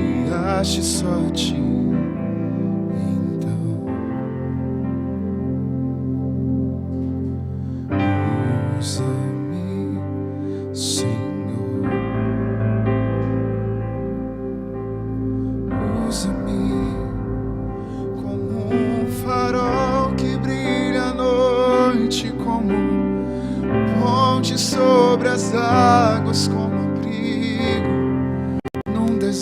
ache só ti. Então usa-me, Senhor. Usa-me como um farol que brilha à noite, como ponte sobre as águas, como abrigo num deserto.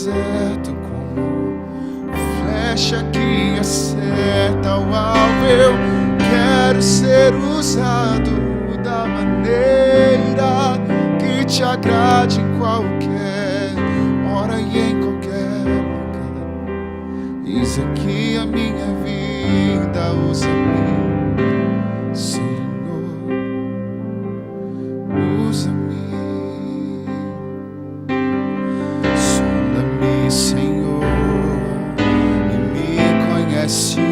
usado da maneira que te agrade em qualquer hora e em qualquer lugar. Eis aqui a minha vida, usa-me, Senhor, usa-me. Sonda-me, Senhor, e me conheces.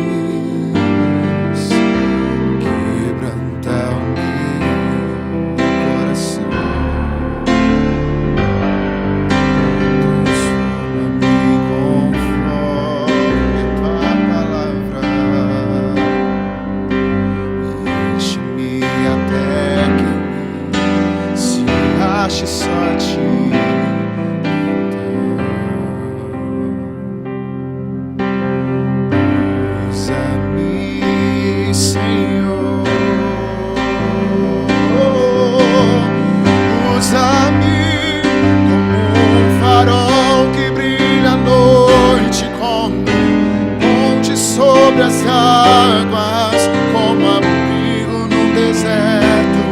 As águas, como abrigo no deserto,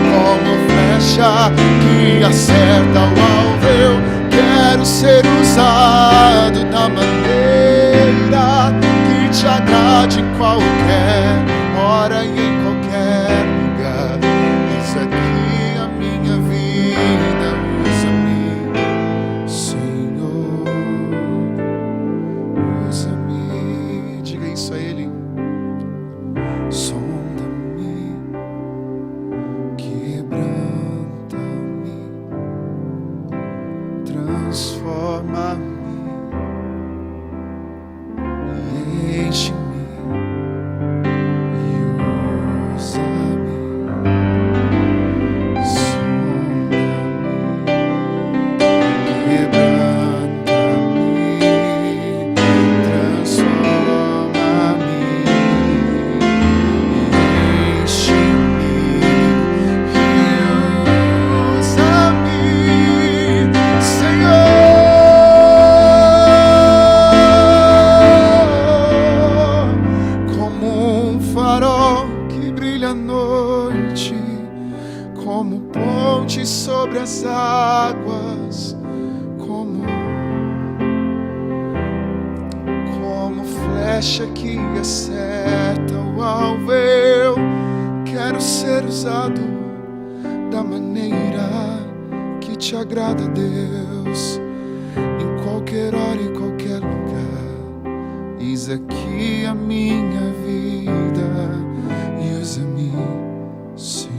como flecha que acerta o alvo. Eu quero ser usado da maneira que te agrade em qualquer hora e em qualquer lugar. Eis aqui a minha vida, usa-me, Senhor, usa-me. Isso a Ele. Sonda-me, quebranta-me, transforma-me e enche-me e usa-me. Sonda-me, quebranta-me, transforma. Como ponte sobre as águas, como flecha que acerta o alvo. Eu quero ser usado da maneira que te agrada, Deus, em qualquer hora e qualquer lugar. Eis aqui a minha vida e usa-me, Senhor.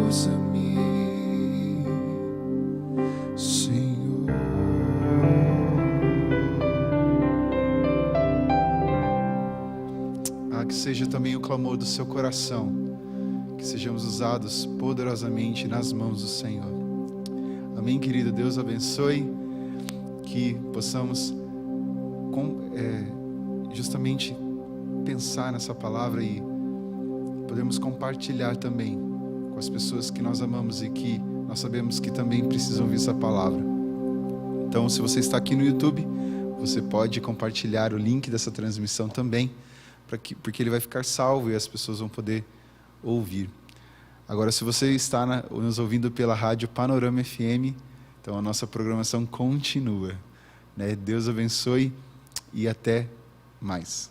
Usa-me, Senhor. Que seja também o clamor do seu coração, que sejamos usados poderosamente nas mãos do Senhor. Amém, querido? Deus abençoe, que possamos justamente pensar nessa palavra e podemos compartilhar também com as pessoas que nós amamos e que nós sabemos que também precisam ouvir essa palavra. Então, se você está aqui no YouTube, você pode compartilhar o link dessa transmissão também, porque ele vai ficar salvo e as pessoas vão poder ouvir. Agora, se você está nos ouvindo pela rádio Panorama FM, então a nossa programação continua, né? Deus abençoe e até mais.